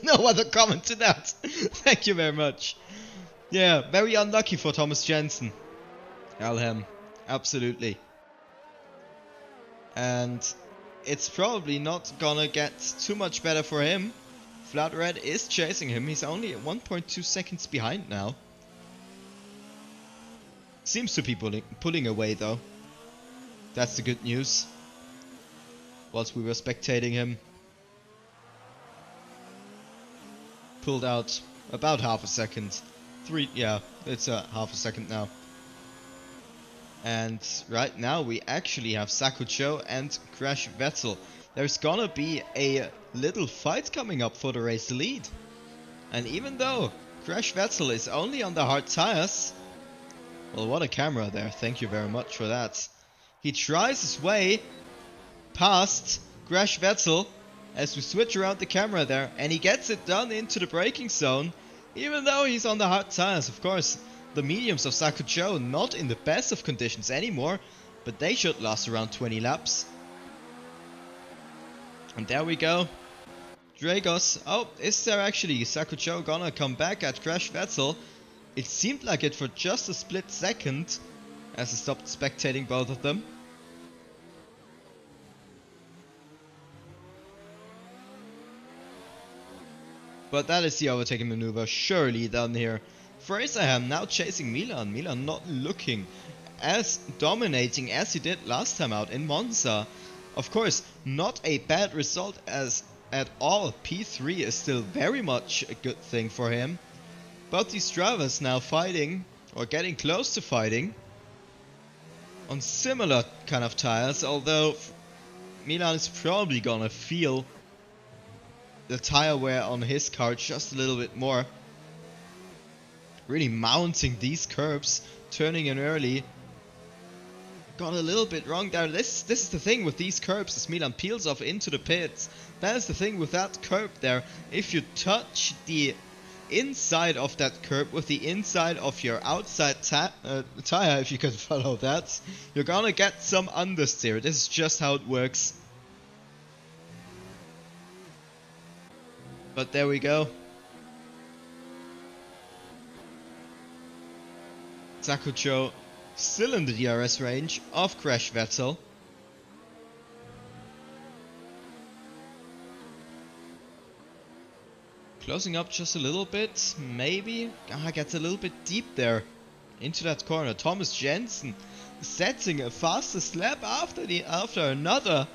No other comment to that. Thank you very much. Yeah, very unlucky for Thomas Jensen. FraserHem, absolutely. And it's probably not gonna get too much better for him. VladRed is chasing him. He's only 1.2 seconds behind now. Seems to be pulling away though. That's the good news. Whilst we were spectating him. Pulled out about half a second. Yeah, it's half a second now. And right now we actually have Sakucho and Crashvettel. There's gonna be a little fight coming up for the race lead. And even though Crashvettel is only on the hard tires, well, what a camera there, thank you very much for that. He tries his way past Crashvettel as we switch around the camera there, and he gets it done into the braking zone. Even though he's on the hard tires, of course. The mediums of Sakucho not in the best of conditions anymore, but they should last around 20 laps. And there we go. Dragos. Oh, is there actually Sakucho gonna come back at Crashvettel? It seemed like it for just a split second as I stopped spectating both of them. But that is the overtaking maneuver surely done here. FraserHem now chasing Milan. Milan not looking as dominating as he did last time out in Monza. Of course, not a bad result as at all. P3 is still very much a good thing for him. Both these drivers now fighting, or getting close to fighting, on similar kind of tires, although Milan is probably gonna feel the tire wear on his car just a little bit more. Really mounting these curbs, turning in early. Got a little bit wrong there. This is the thing with these curbs as Milan peels off into the pits. That is the thing with that curb there. If you touch the inside of that curb with the inside of your outside tire, if you can follow that, you're gonna get some understeer. This is just how it works. But there we go. Sakucho still in the DRS range of Crashvettel. Closing up just a little bit, maybe. Gets a little bit deep there into that corner. Thomas Jensen setting a fastest lap after another.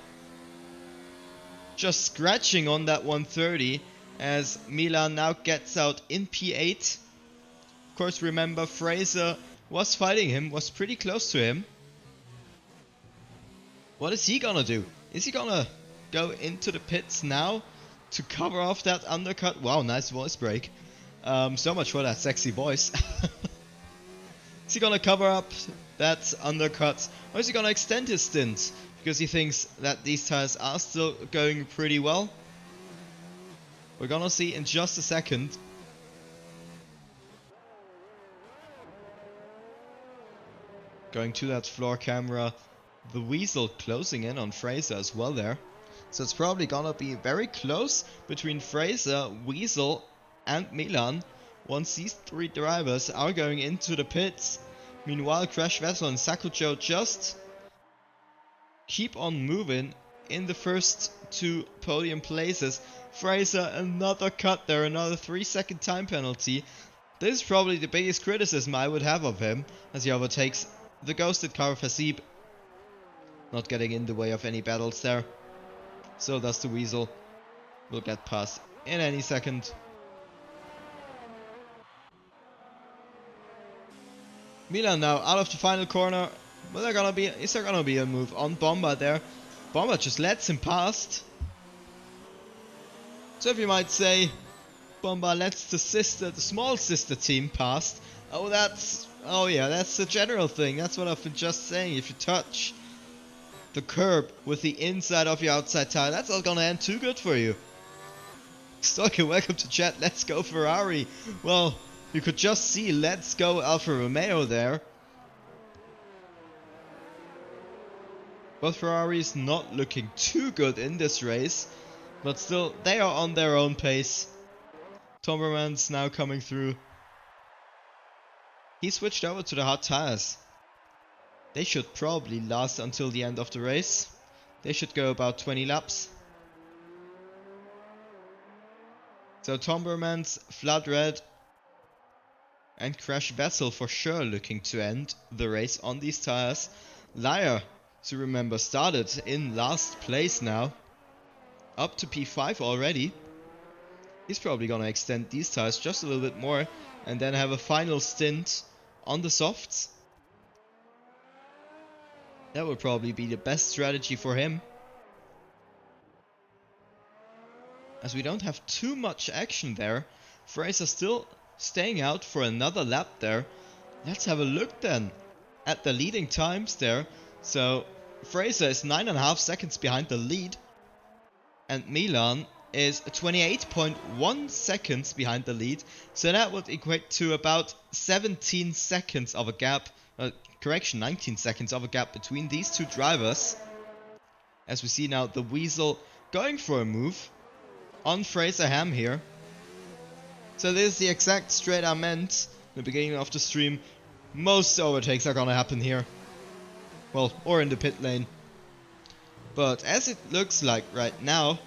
Just scratching on that 130 as Milan now gets out in P8. Of course, remember Fraser was fighting him, was pretty close to him. What is he gonna do? Is he gonna go into the pits now to cover off that undercut? Wow, nice voice break. So much for that sexy voice. Is he gonna cover up that undercut, or is he gonna extend his stint because he thinks that these tires are still going pretty well? We're gonna see in just a second. Going to that floor camera, the Weazle closing in on Fraser as well there. So it's probably gonna be very close between Fraser, Weazle and Milan once these three drivers are going into the pits. Meanwhile, Crashvettel and Sakucho just keep on moving in the first two podium places. Fraser, another cut there, another 3-second time penalty. This is probably the biggest criticism I would have of him as he overtakes the ghosted car of Hasib. Not getting in the way of any battles there. So does the Weazle. Will get past in any second. Milan now out of the final corner. Is there gonna be a move on Bomba there? Bomba just lets him past. So if you might say, Bomba lets the small sister team past. Oh yeah, that's the general thing. That's what I've been just saying. If you touch the curb with the inside of your outside tire, that's not gonna end too good for you. Stalker, welcome to chat. Let's go Ferrari. Well, you could just see let's go Alfa Romeo there. Both Ferraris not looking too good in this race, but still they are on their own pace. Tomberman's now coming through. He switched over to the hard tires. They should probably last until the end of the race. They should go about 20 laps. So Tomberman's, VladRed and Crashvettel for sure looking to end the race on these tires. Liar, to remember, started in last place now. Up to P5 already. He's probably gonna extend these tires just a little bit more and then have a final stint on the softs. That would probably be the best strategy for him. As we don't have too much action there. Fraser still staying out for another lap there. Let's have a look then at the leading times there. So Fraser is 9.5 seconds behind the lead. And Milan is 28.1 seconds behind the lead, so that would equate to about 17 seconds of a gap, correction, 19 seconds of a gap between these two drivers. As we see now the Weazle going for a move on FraserHem here. So this is the exact straight I meant in the beginning of the stream. Most overtakes are gonna happen here. Well, or in the pit lane. But as it looks like right now,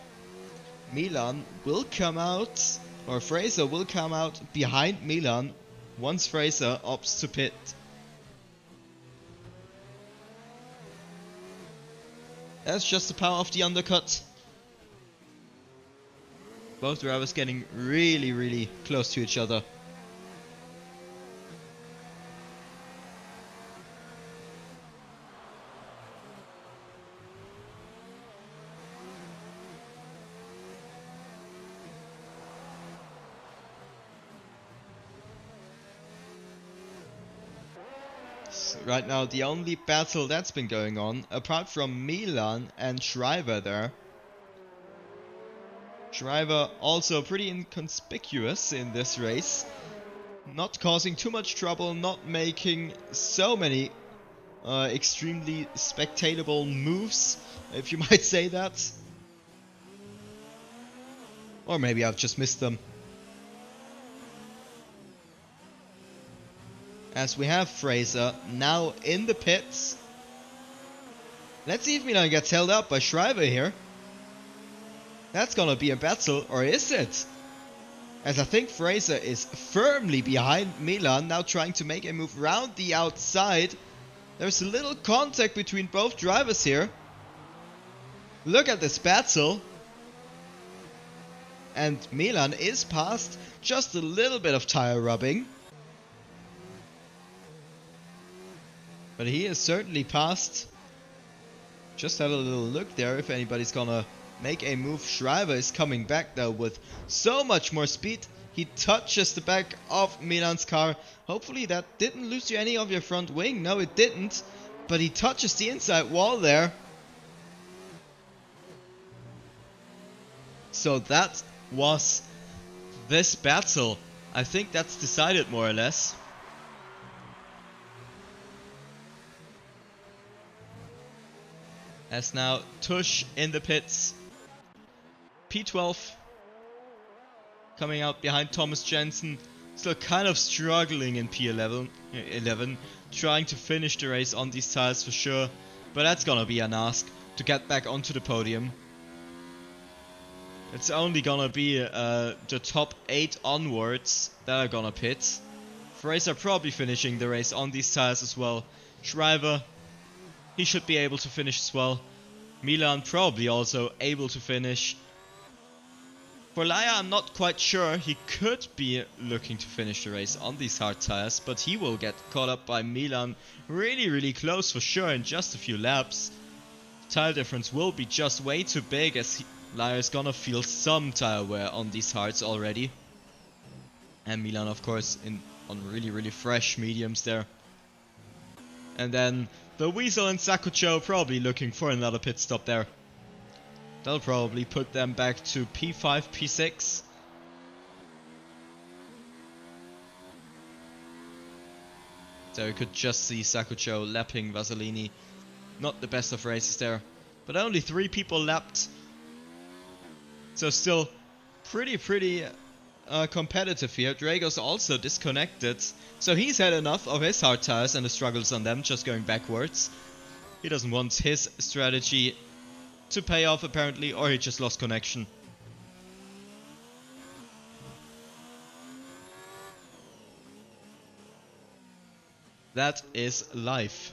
Milan will come out, or Fraser will come out behind Milan once Fraser opts to pit. That's just the power of the undercut. Both drivers getting really close to each other. Right now, the only battle that's been going on, apart from Milan and Shriver there. Shriver also pretty inconspicuous in this race. Not causing too much trouble, not making so many extremely spectatable moves, if you might say that. Or maybe I've just missed them. As we have Fraser now in the pits. Let's see if Milan gets held up by Shriver here. That's gonna be a battle, or is it? As I think Fraser is firmly behind Milan, now trying to make a move round the outside. There's a little contact between both drivers here. Look at this battle. And Milan is past, just a little bit of tire rubbing. But he is certainly past. Just had a little look there if anybody's gonna make a move. Shriver is coming back though with so much more speed. He touches the back of Milan's car. Hopefully that didn't lose you any of your front wing. No, it didn't. But he touches the inside wall there. So that was this battle. I think that's decided more or less. As now Tush in the pits. P12 coming out behind Thomas Jensen. Still kind of struggling in P11, trying to finish the race on these tires for sure. But that's gonna be an ask to get back onto the podium. It's only gonna be the top 8 onwards that are gonna pit. Fraser probably finishing the race on these tires as well. Shriver, he should be able to finish as well. Milan probably also able to finish. For Laia, I'm not quite sure. He could be looking to finish the race on these hard tires, but he will get caught up by Milan really close for sure in just a few laps. Tire difference will be just way too big, as Laia is gonna feel some tire wear on these hards already. And Milan, of course, on really fresh mediums there. And then the Weazle and Sakucho probably looking for another pit stop there. That'll probably put them back to P5, P6. So we could just see Sakucho lapping Vasilini. Not the best of races there. But only 3 people lapped. So still pretty competitive here. Drago's also disconnected. So he's had enough of his hard tires and the struggles on them, just going backwards. He doesn't want his strategy to pay off apparently, or he just lost connection. That is life.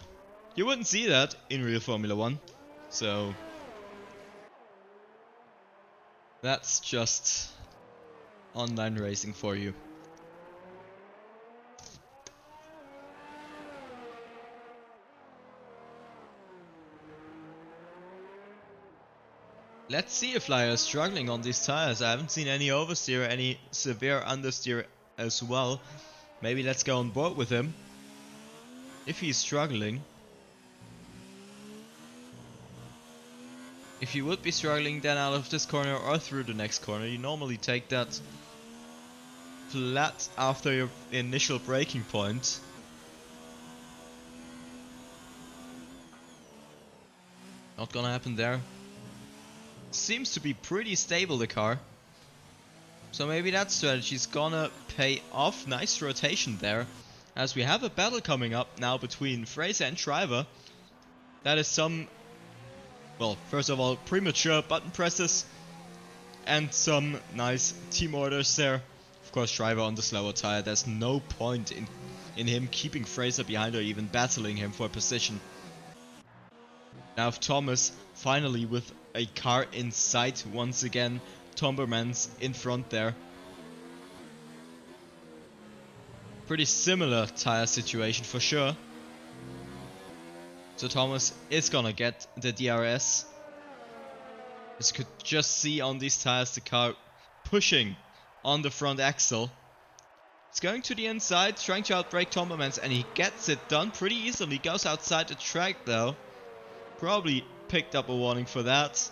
You wouldn't see that in real Formula 1. So that's just online racing for you. Let's see if Laia is struggling on these tires. I haven't seen any oversteer, any severe understeer as well. Maybe let's go on board with him. If he's struggling. If you would be struggling then out of this corner or through the next corner, you normally take that flat after your initial braking point. Not gonna happen there. Seems to be pretty stable, the car. So maybe that strategy's gonna pay off. Nice rotation there. As we have a battle coming up now between Fraser and Shriver. That is some, well, first of all, premature button presses. And some nice team orders there. Of course, Shriver on the slower tire. There's no point in him keeping Fraser behind or even battling him for position. Now Thomas finally with a car in sight once again. Tomberman's in front there. Pretty similar tire situation for sure. So Thomas is gonna get the DRS. As you could just see on these tires, the car pushing on the front axle. It's going to the inside, trying to outbrake Tomberman's, and he gets it done pretty easily. Goes outside the track though. Probably picked up a warning for that.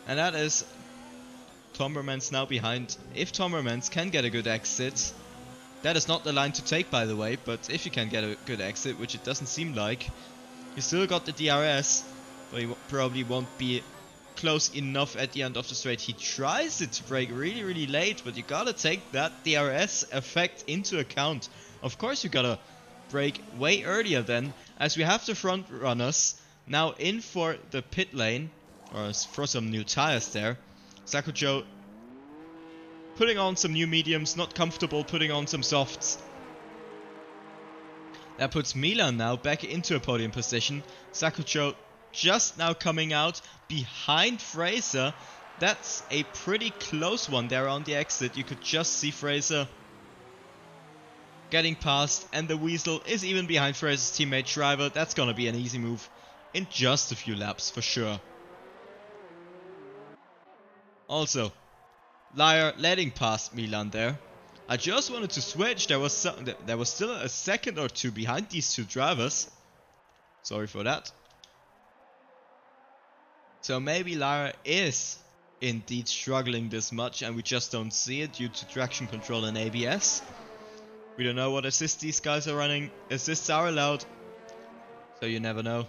And that is Tomberman's now behind. If Tomberman's can get a good exit, that is not the line to take by the way, but if you can get a good exit, which it doesn't seem like, you still got the DRS, but he probably won't be close enough at the end of the straight. He tries it to brake really late, but you gotta take that DRS effect into account. Of course you gotta brake way earlier then, as we have the front runners now in for the pit lane, or for some new tires there. Sakujo putting on some new mediums, not comfortable putting on some softs. That puts Milan now back into a podium position. Sakujo just now coming out behind Fraser. That's a pretty close one there on the exit. You could just see Fraser getting past, and the Weasel is even behind Fraser's teammate Shriver. That's gonna be an easy move in just a few laps for sure. Also, Liar letting past Milan there. I just wanted to switch. There was still a second or two behind these two drivers. Sorry for that. So maybe Lara is indeed struggling this much and we just don't see it due to traction control and ABS. We don't know what assists these guys are running. Assists are allowed, so you never know.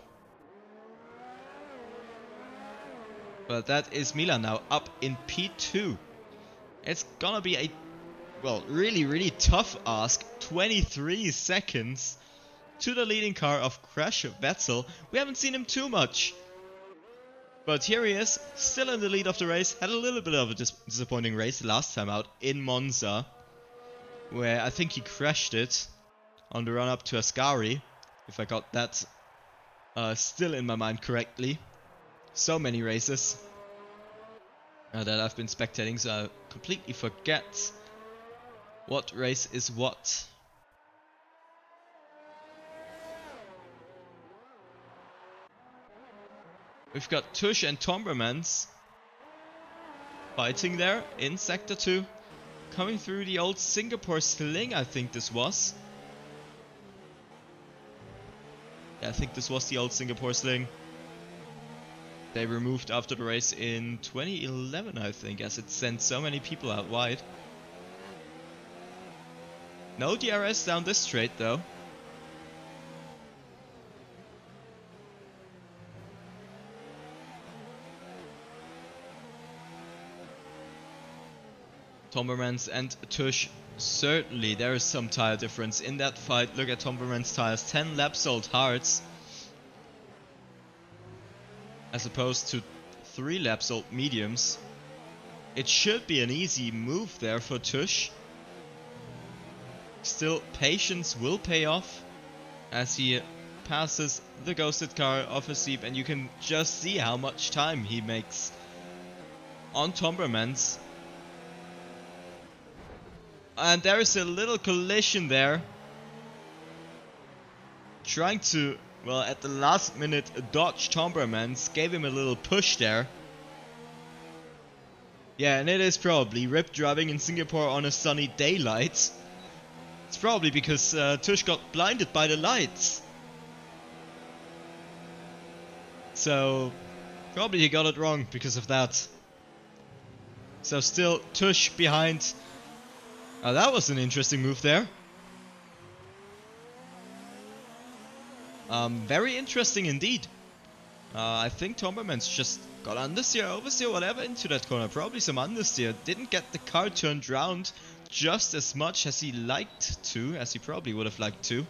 But that is Milan now up in P2. It's gonna be a, well, really tough ask. 23 seconds to the leading car of Crashvettel. We haven't seen him too much, but here he is, still in the lead of the race. Had a little bit of a disappointing race last time out in Monza, where I think he crashed it on the run up to Ascari, if I got that still in my mind correctly. So many races that I've been spectating, so I completely forget what race is what. We've got Tush and Tombermans fighting there in Sector 2. Coming through the old Singapore sling, I think this was. Yeah, I think this was the old Singapore sling. They removed after the race in 2011, I think, as it sent so many people out wide. No DRS down this straight though. Tombermans and Tush, certainly there is some tire difference in that fight. Look at Tombermans' tires, 10 laps old hards, as opposed to 3 laps old mediums. It should be an easy move there for Tush. Still, patience will pay off as he passes the ghosted car of Hasib, and you can just see how much time he makes on Tombermans. And there is a little collision there. Trying to, well, at the last minute dodge Tombermans, gave him a little push there. Yeah, and it is probably rip driving in Singapore on a sunny daylight. It's probably because Tush got blinded by the lights. So probably he got it wrong because of that. So still Tush behind. Oh, that was an interesting move there. Very interesting indeed. I think Tomberman's just got understeer, oversteer, whatever into that corner. Probably some understeer. Didn't get the car turned round just as much as he liked to, as he probably would have liked to.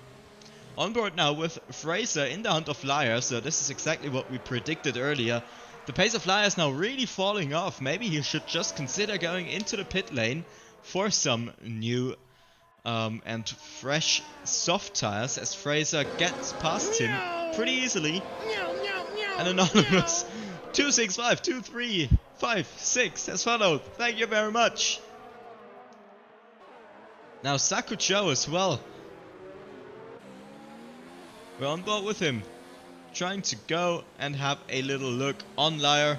On board now with Fraser in the hunt of Liar, so this is exactly what we predicted earlier. The pace of Liar is now really falling off. Maybe he should just consider going into the pit lane for some new and fresh soft tires, as Fraser gets past him pretty easily. And anonymous 2652356 has followed. Thank you very much. Now Sakucho as well. We're on board with him, trying to go and have a little look on Liar.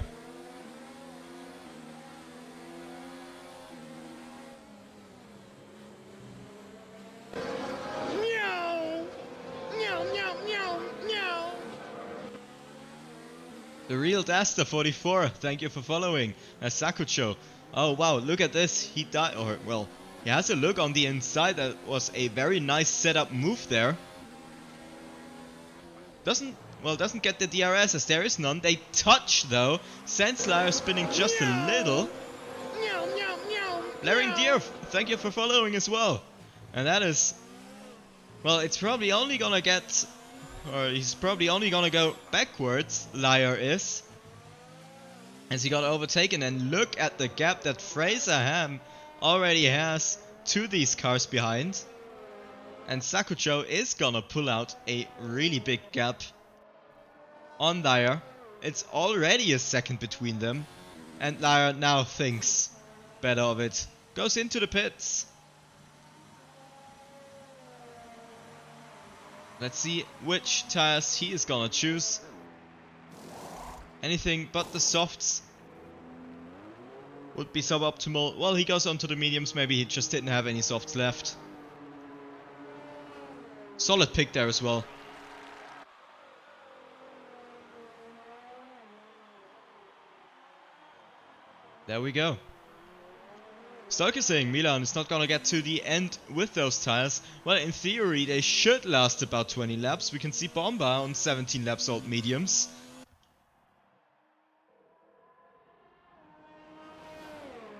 The real Dasta 44, thank you for following. Sakucho. Oh wow, look at this. He died, or well, he has a look on the inside. That was a very nice setup move there. Doesn't get the DRS as there is none. They touch though. Sends Liar spinning just a little. Blaring Deer, thank you for following as well. And that is, well, it's probably only gonna get, or he's probably only gonna go backwards, Liar is. As he got overtaken, and look at the gap that FraserHem already has to these cars behind. And Sakucho is gonna pull out a really big gap on Liar. It's already a second between them. And Liar now thinks better of it. Goes into the pits. Let's see which tires he is gonna choose. Anything but the softs would be suboptimal. Well, he goes onto the mediums. Maybe he just didn't have any softs left. Solid pick there as well. There we go. Stark is saying Milan is not gonna get to the end with those tires. Well, in theory, they should last about 20 laps. We can see Bomba on 17 laps old mediums.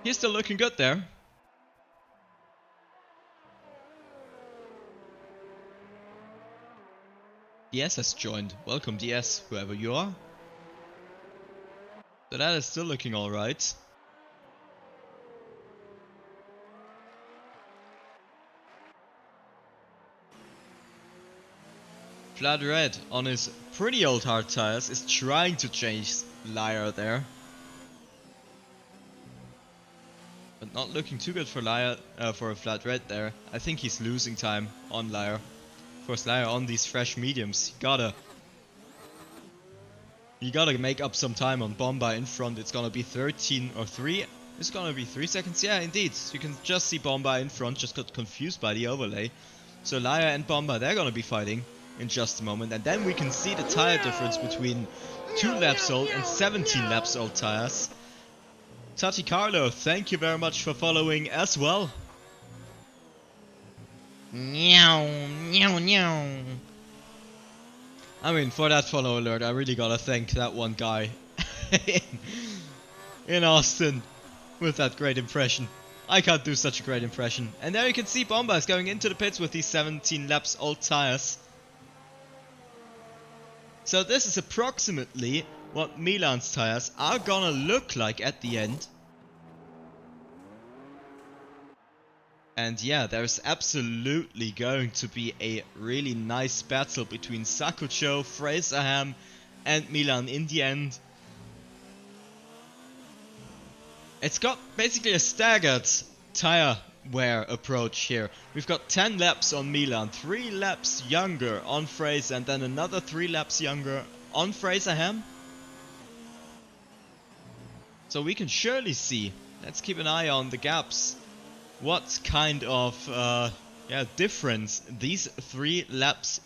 He's still looking good there. DS has joined. Welcome DS, whoever you are. So that is still looking alright. VladRed on his pretty old hard tires is trying to change Liar there. But not looking too good for Liar, for VladRed there. I think he's losing time on Liar. Of course, Liar on these fresh mediums. You gotta make up some time on Bomba in front. It's gonna be 13 or 3. It's gonna be 3 seconds. Yeah, indeed. You can just see Bomba in front. Just got confused by the overlay. So Liar and Bomba, they're gonna be fighting in just a moment. And then we can see the tire difference between 2 laps old and 17 laps old tires. Tati Carlo, thank you very much for following as well. Meow, meow, meow. I mean, for that follow alert, I really gotta thank that one guy in Austin with that great impression. I can't do such a great impression. And there you can see Bomba is going into the pits with these 17 laps old tires. So this is approximately what Milan's tires are gonna look like at the end. And yeah, there's absolutely going to be a really nice battle between Sakucho, FraserHem and Milan in the end. It's got basically a staggered tire wear approach here. We've got 10 laps on Milan, 3 laps younger on Fraser, and then another 3 laps younger on FraserHem. So we can surely see, let's keep an eye on the gaps, what kind of difference these 3 laps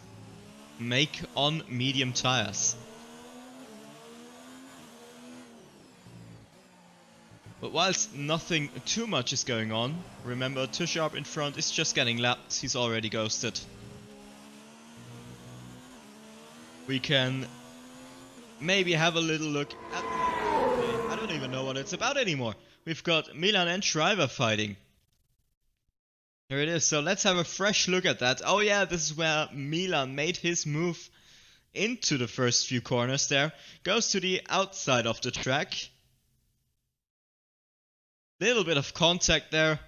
make on medium tires. But whilst nothing too much is going on, remember Too Sharp in front is just getting lapped, he's already ghosted. We can maybe have a little look at the gameplay. I don't even know what it's about anymore. We've got Milan and Shriver fighting. Here it is, so let's have a fresh look at that. Oh yeah, this is where Milan made his move into the first few corners there. Goes to the outside of the track. Little bit of contact there.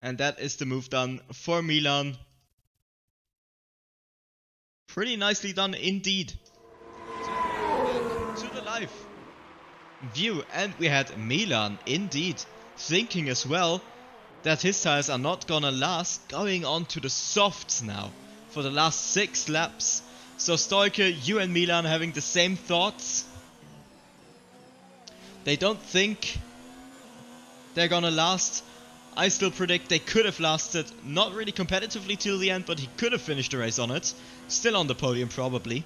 And that is the move done for Milan. Pretty nicely done indeed. To the live view, and we had Milan indeed thinking as well that his tires are not gonna last, going on to the softs now for the last 6 laps. So Stoike, you and Milan having the same thoughts. They don't think they're gonna last. I still predict they could have lasted, not really competitively till the end, but he could have finished the race on it. Still on the podium probably.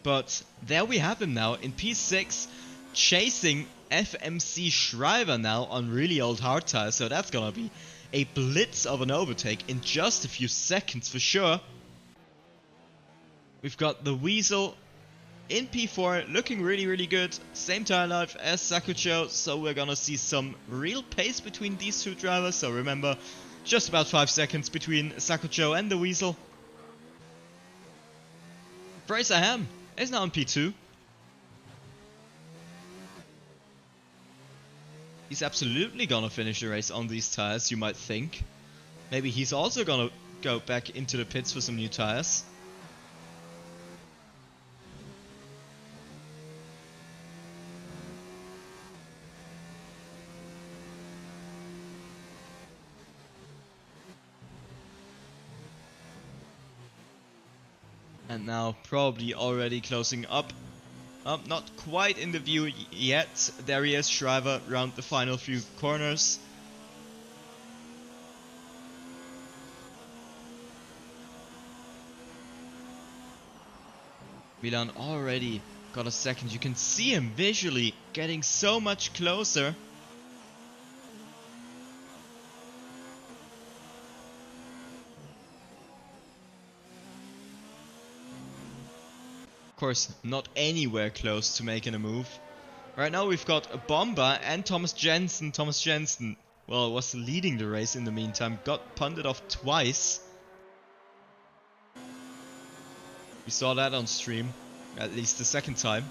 But there we have him now in P6, chasing FMC Shriver now on really old hard tires. So that's gonna be a blitz of an overtake in just a few seconds for sure. We've got the Weazle in P4, looking really good. Same tire life as Sakucho, so we're gonna see some real pace between these two drivers. So remember, just about 5 seconds between Sakucho and the Weazle. FraserHem is now in P2. He's absolutely gonna finish the race on these tires, you might think. Maybe he's also gonna go back into the pits for some new tires. And now probably already closing up. Not quite in the view yet. There he is, Shriver, around the final few corners. Milan already got a second. You can see him visually getting so much closer. Of course, not anywhere close to making a move. Right now we've got a Bomber and Thomas Jensen. Thomas Jensen, well, was leading the race in the meantime. Got punted off twice. We saw that on stream, at least the second time.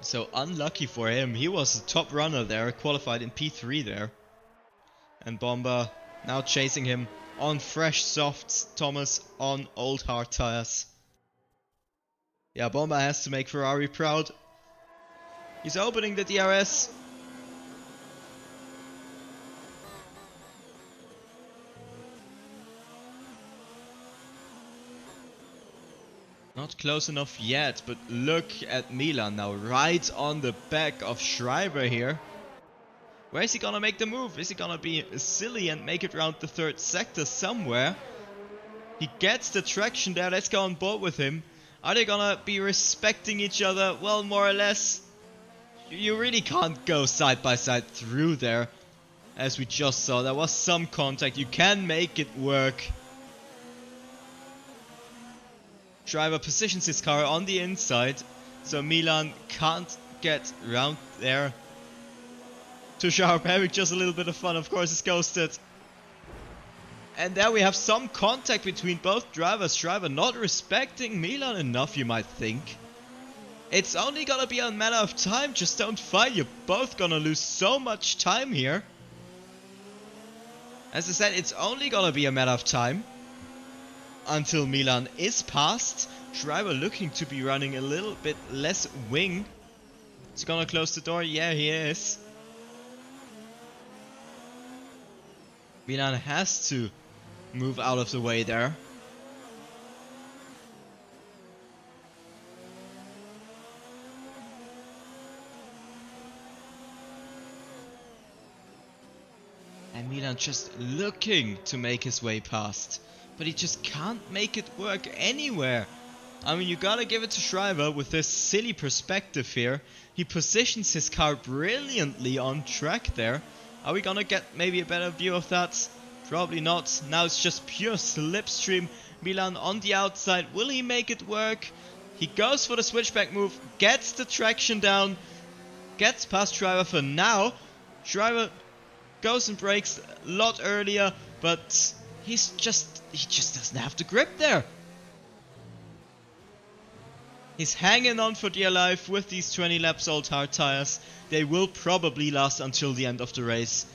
So unlucky for him. He was a top runner there, qualified in P3 there. And Bomber now chasing him on fresh softs, Thomas on old hard tires. Yeah, Bomber has to make Ferrari proud. He's opening the DRS. Not close enough yet, but look at Milan now, right on the back of Shriver here. Where is he gonna make the move? Is he gonna be silly and make it around the third sector somewhere? He gets the traction there, let's go on board with him. Are they gonna be respecting each other? Well, more or less. You really can't go side by side through there. As we just saw, there was some contact, you can make it work. Shriver positions his car on the inside, so Milan can't get round there. Too Sharp having just a little bit of fun, of course is ghosted. And there we have some contact between both drivers. Shriver not respecting Milan enough, you might think. It's only gonna be a matter of time, just don't fight, you're both gonna lose so much time here. As I said, it's only gonna be a matter of time until Milan is passed. Shriver looking to be running a little bit less wing. He's gonna close the door, yeah he is. Milan has to move out of the way there. And Milan just looking to make his way past. But he just can't make it work anywhere. I mean, you gotta give it to Schreiber with this silly perspective here. He positions his car brilliantly on track there. Are we gonna get maybe a better view of that? Probably not. Now it's just pure slipstream. Milan on the outside. Will he make it work? He goes for the switchback move, gets the traction down, gets past Schreiber for now. Schreiber goes and brakes a lot earlier, but he just doesn't have the grip there. He's hanging on for dear life with these 20 laps old hard tires. They will probably last until the end of the race.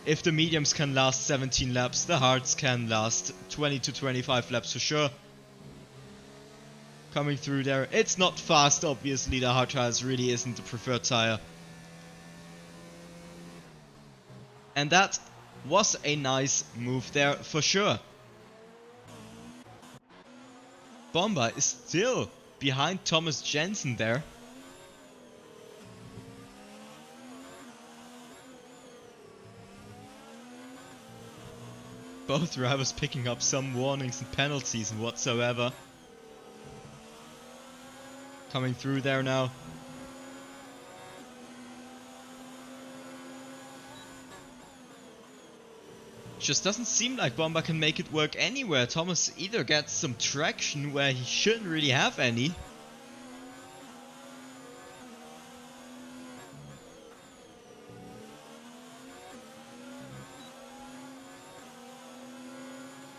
If the mediums can last 17 laps, the hards can last 20 to 25 laps for sure. Coming through there. It's not fast, obviously. The hard tires really isn't the preferred tire. And that was a nice move there for sure. Bomba is still behind Thomas Jensen there. Both drivers picking up some warnings and penalties and whatsoever. Coming through there now. Just doesn't seem like Bomba can make it work anywhere. Thomas either gets some traction where he shouldn't really have any.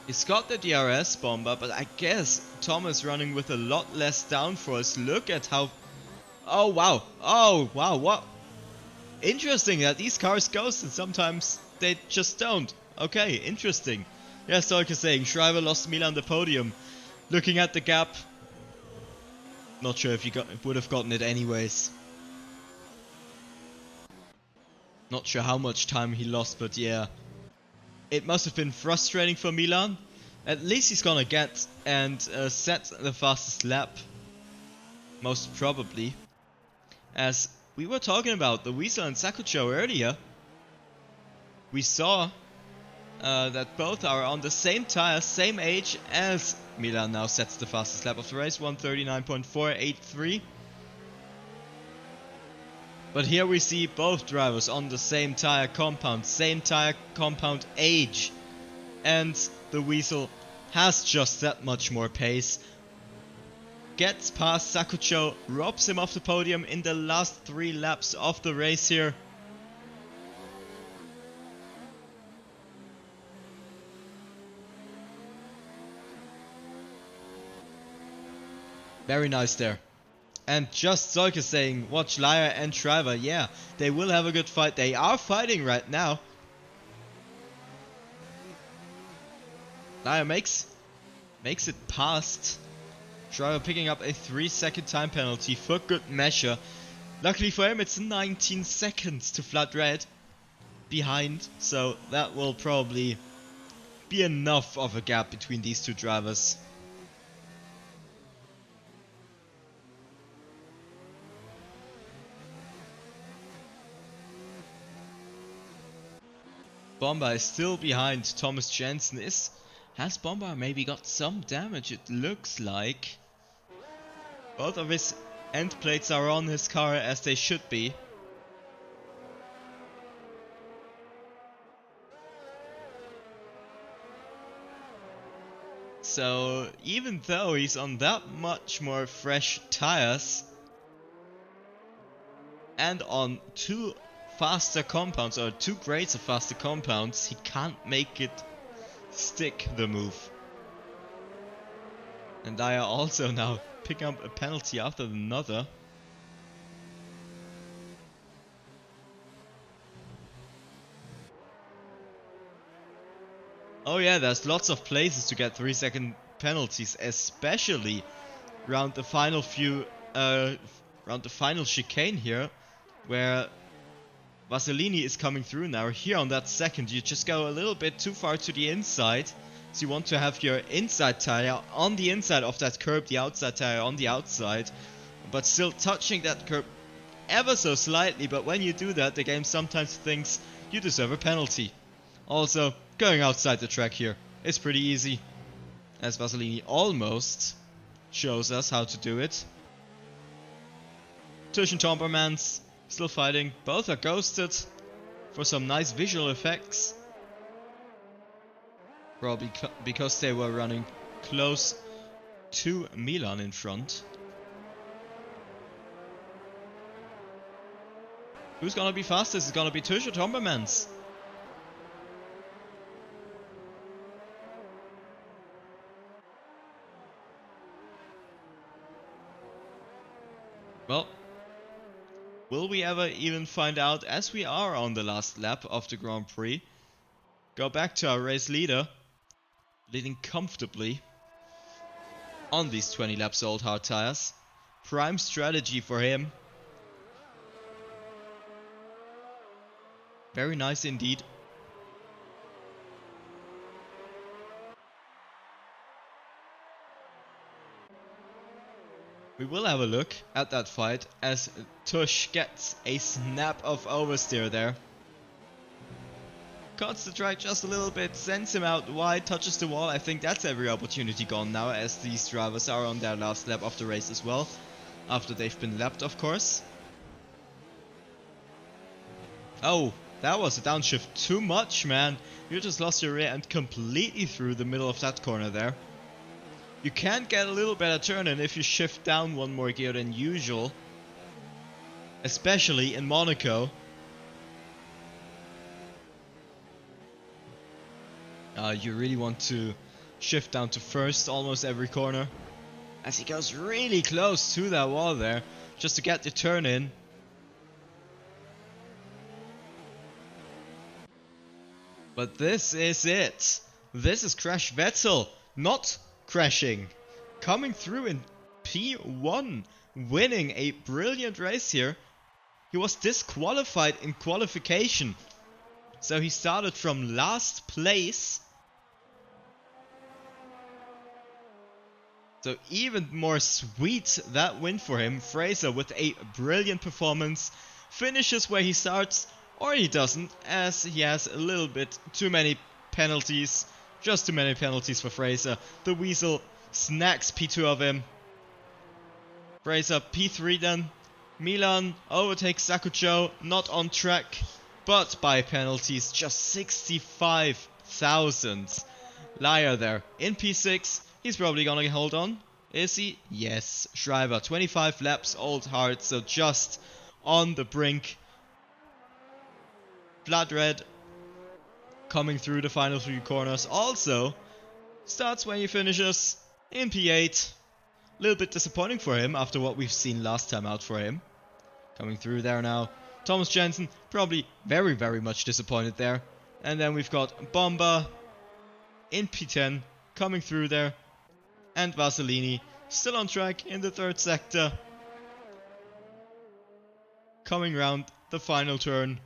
He's got the DRS Bomba, but I guess Thomas running with a lot less downforce. Look at how... Oh wow, oh wow, what? Interesting that these cars ghost and sometimes they just don't. Okay, interesting. Yeah, Stoic is saying Schreiber lost Milan the podium. Looking at the gap, not sure if he would have gotten it anyways. Not sure how much time he lost, but yeah. It must have been frustrating for Milan. At least he's gonna get and set the fastest lap. Most probably. As we were talking about the Weazle and Sakucho earlier. We saw that both are on the same tire, same age as Milan now sets the fastest lap of the race, 1:39.483. But here we see both drivers on the same tire compound age. And the Weazle has just that much more pace. Gets past Sakucho, robs him off the podium in the last 3 laps of the race here. Very nice there. And just Solke saying, watch Lyra and Schreiber. Yeah, they will have a good fight. They are fighting right now. Lyra makes it past. Schreiber picking up a 3-second time penalty for good measure. Luckily for him, it's 19 seconds to VladRed behind. So that will probably be enough of a gap between these two drivers. Bomba is still behind Thomas Jensen. Has Bomba maybe got some damage? It looks like. Both of his end plates are on his car as they should be. So even though he's on that much more fresh tires and on 2 faster compounds, or 2 grades of faster compounds, he can't make it stick the move. And I are also now picking up a penalty after another. Oh yeah, there's lots of places to get 3-second penalties, especially around the final few, around the final chicane here, where Vasilini is coming through now. Here on that second, you just go a little bit too far to the inside. So you want to have your inside tire on the inside of that curb, the outside tire on the outside, but still touching that curb ever so slightly. But when you do that, the game sometimes thinks you deserve a penalty. Also, going outside the track here is pretty easy, as Vasilini almost shows us how to do it. Tush and Tombermans still fighting. Both are ghosted for some nice visual effects. Probably because they were running close to Milan in front. Who's gonna be fastest? It's gonna be Tush or Tombermans? Well, will we ever even find out, as we are on the last lap of the Grand Prix? Go back to our race leader, leading comfortably on these 20 laps old hard tires. Prime strategy for him. Very nice indeed. We will have a look at that fight as Tush gets a snap of oversteer there. Cuts the track just a little bit, sends him out wide, touches the wall. I think that's every opportunity gone now, as these drivers are on their last lap of the race as well. After they've been lapped, of course. Oh, that was a downshift too much, man. You just lost your rear end completely through the middle of that corner there. You can get a little better turn in if you shift down one more gear than usual. Especially in Monaco. You really want to shift down to first almost every corner. As he goes really close to that wall there, just to get the turn in. But this is it. This is Crashvettel not crashing. Coming through in P1. Winning a brilliant race here. He was disqualified in qualification. So he started from last place. So even more sweet that win for him. Fraser with a brilliant performance. Finishes where he starts. Or he doesn't, as he has a little bit too many penalties. Just too many penalties for Fraser. The Weasel snacks P2 of him. Fraser P3 then. Milan overtakes Sakucho, not on track, but by penalties, just 65,000. Liar there. In P6, he's probably gonna hold on. Is he? Yes. Schreiber, 25 laps, old hard, so just on the brink. VladRed coming through the final 3 corners also starts when he finishes in P8. A little bit disappointing for him after what we've seen last time out for him. Coming through there now. Thomas Jensen probably very, very much disappointed there. And then we've got Bomba in P10 coming through there. And Vasilini still on track in the 3rd sector. Coming round the final turn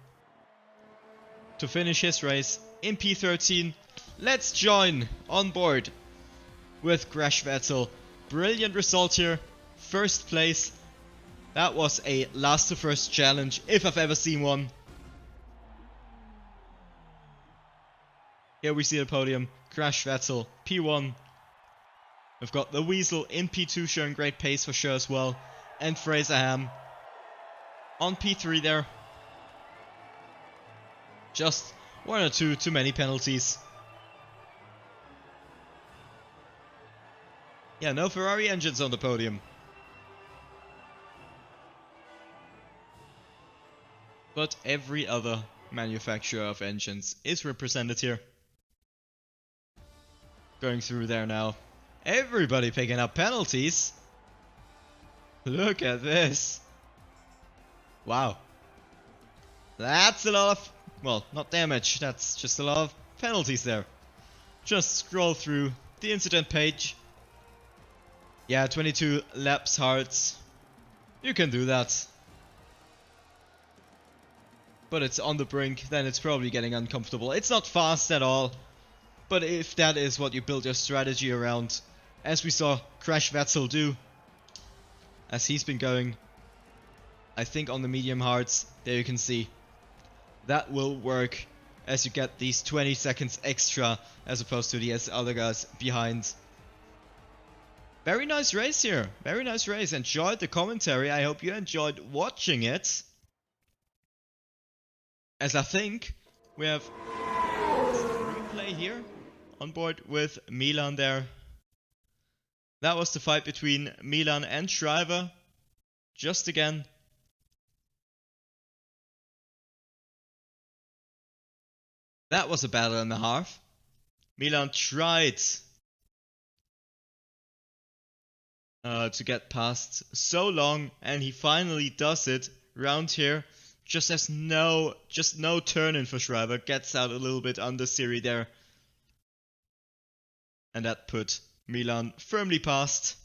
to finish his race in P13. Let's join on board with Crashvettel. Brilliant result here. 1st place. That was a last to first challenge, if I've ever seen one. Here we see the podium. Crashvettel, P1. We've got the Weasel in P2 showing great pace for sure as well. And FraserHem on P3 there. Just 1 or 2 too many penalties. Yeah, no Ferrari engines on the podium. But every other manufacturer of engines is represented here. Going through there now. Everybody picking up penalties. Look at this. Wow. That's a lot of... well, not damage. That's just a lot of penalties there. Just scroll through the incident page. Yeah, 22 laps hards. You can do that. But it's on the brink, then it's probably getting uncomfortable. It's not fast at all. But if that is what you build your strategy around, as we saw Crashvettel do, as he's been going, I think on the medium hards, there you can see, that will work as you get these 20 seconds extra as opposed to the other guys behind. Very nice race here. Very nice race. Enjoyed the commentary. I hope you enjoyed watching it. As I think we have replay here on board with Milan there. That was the fight between Milan and Shriver. Just again. That was a battle and a half. Milan tried to get past so long, and he finally does it round here. Just no turn in for Shriver. Gets out a little bit under Siri there. And that put Milan firmly past.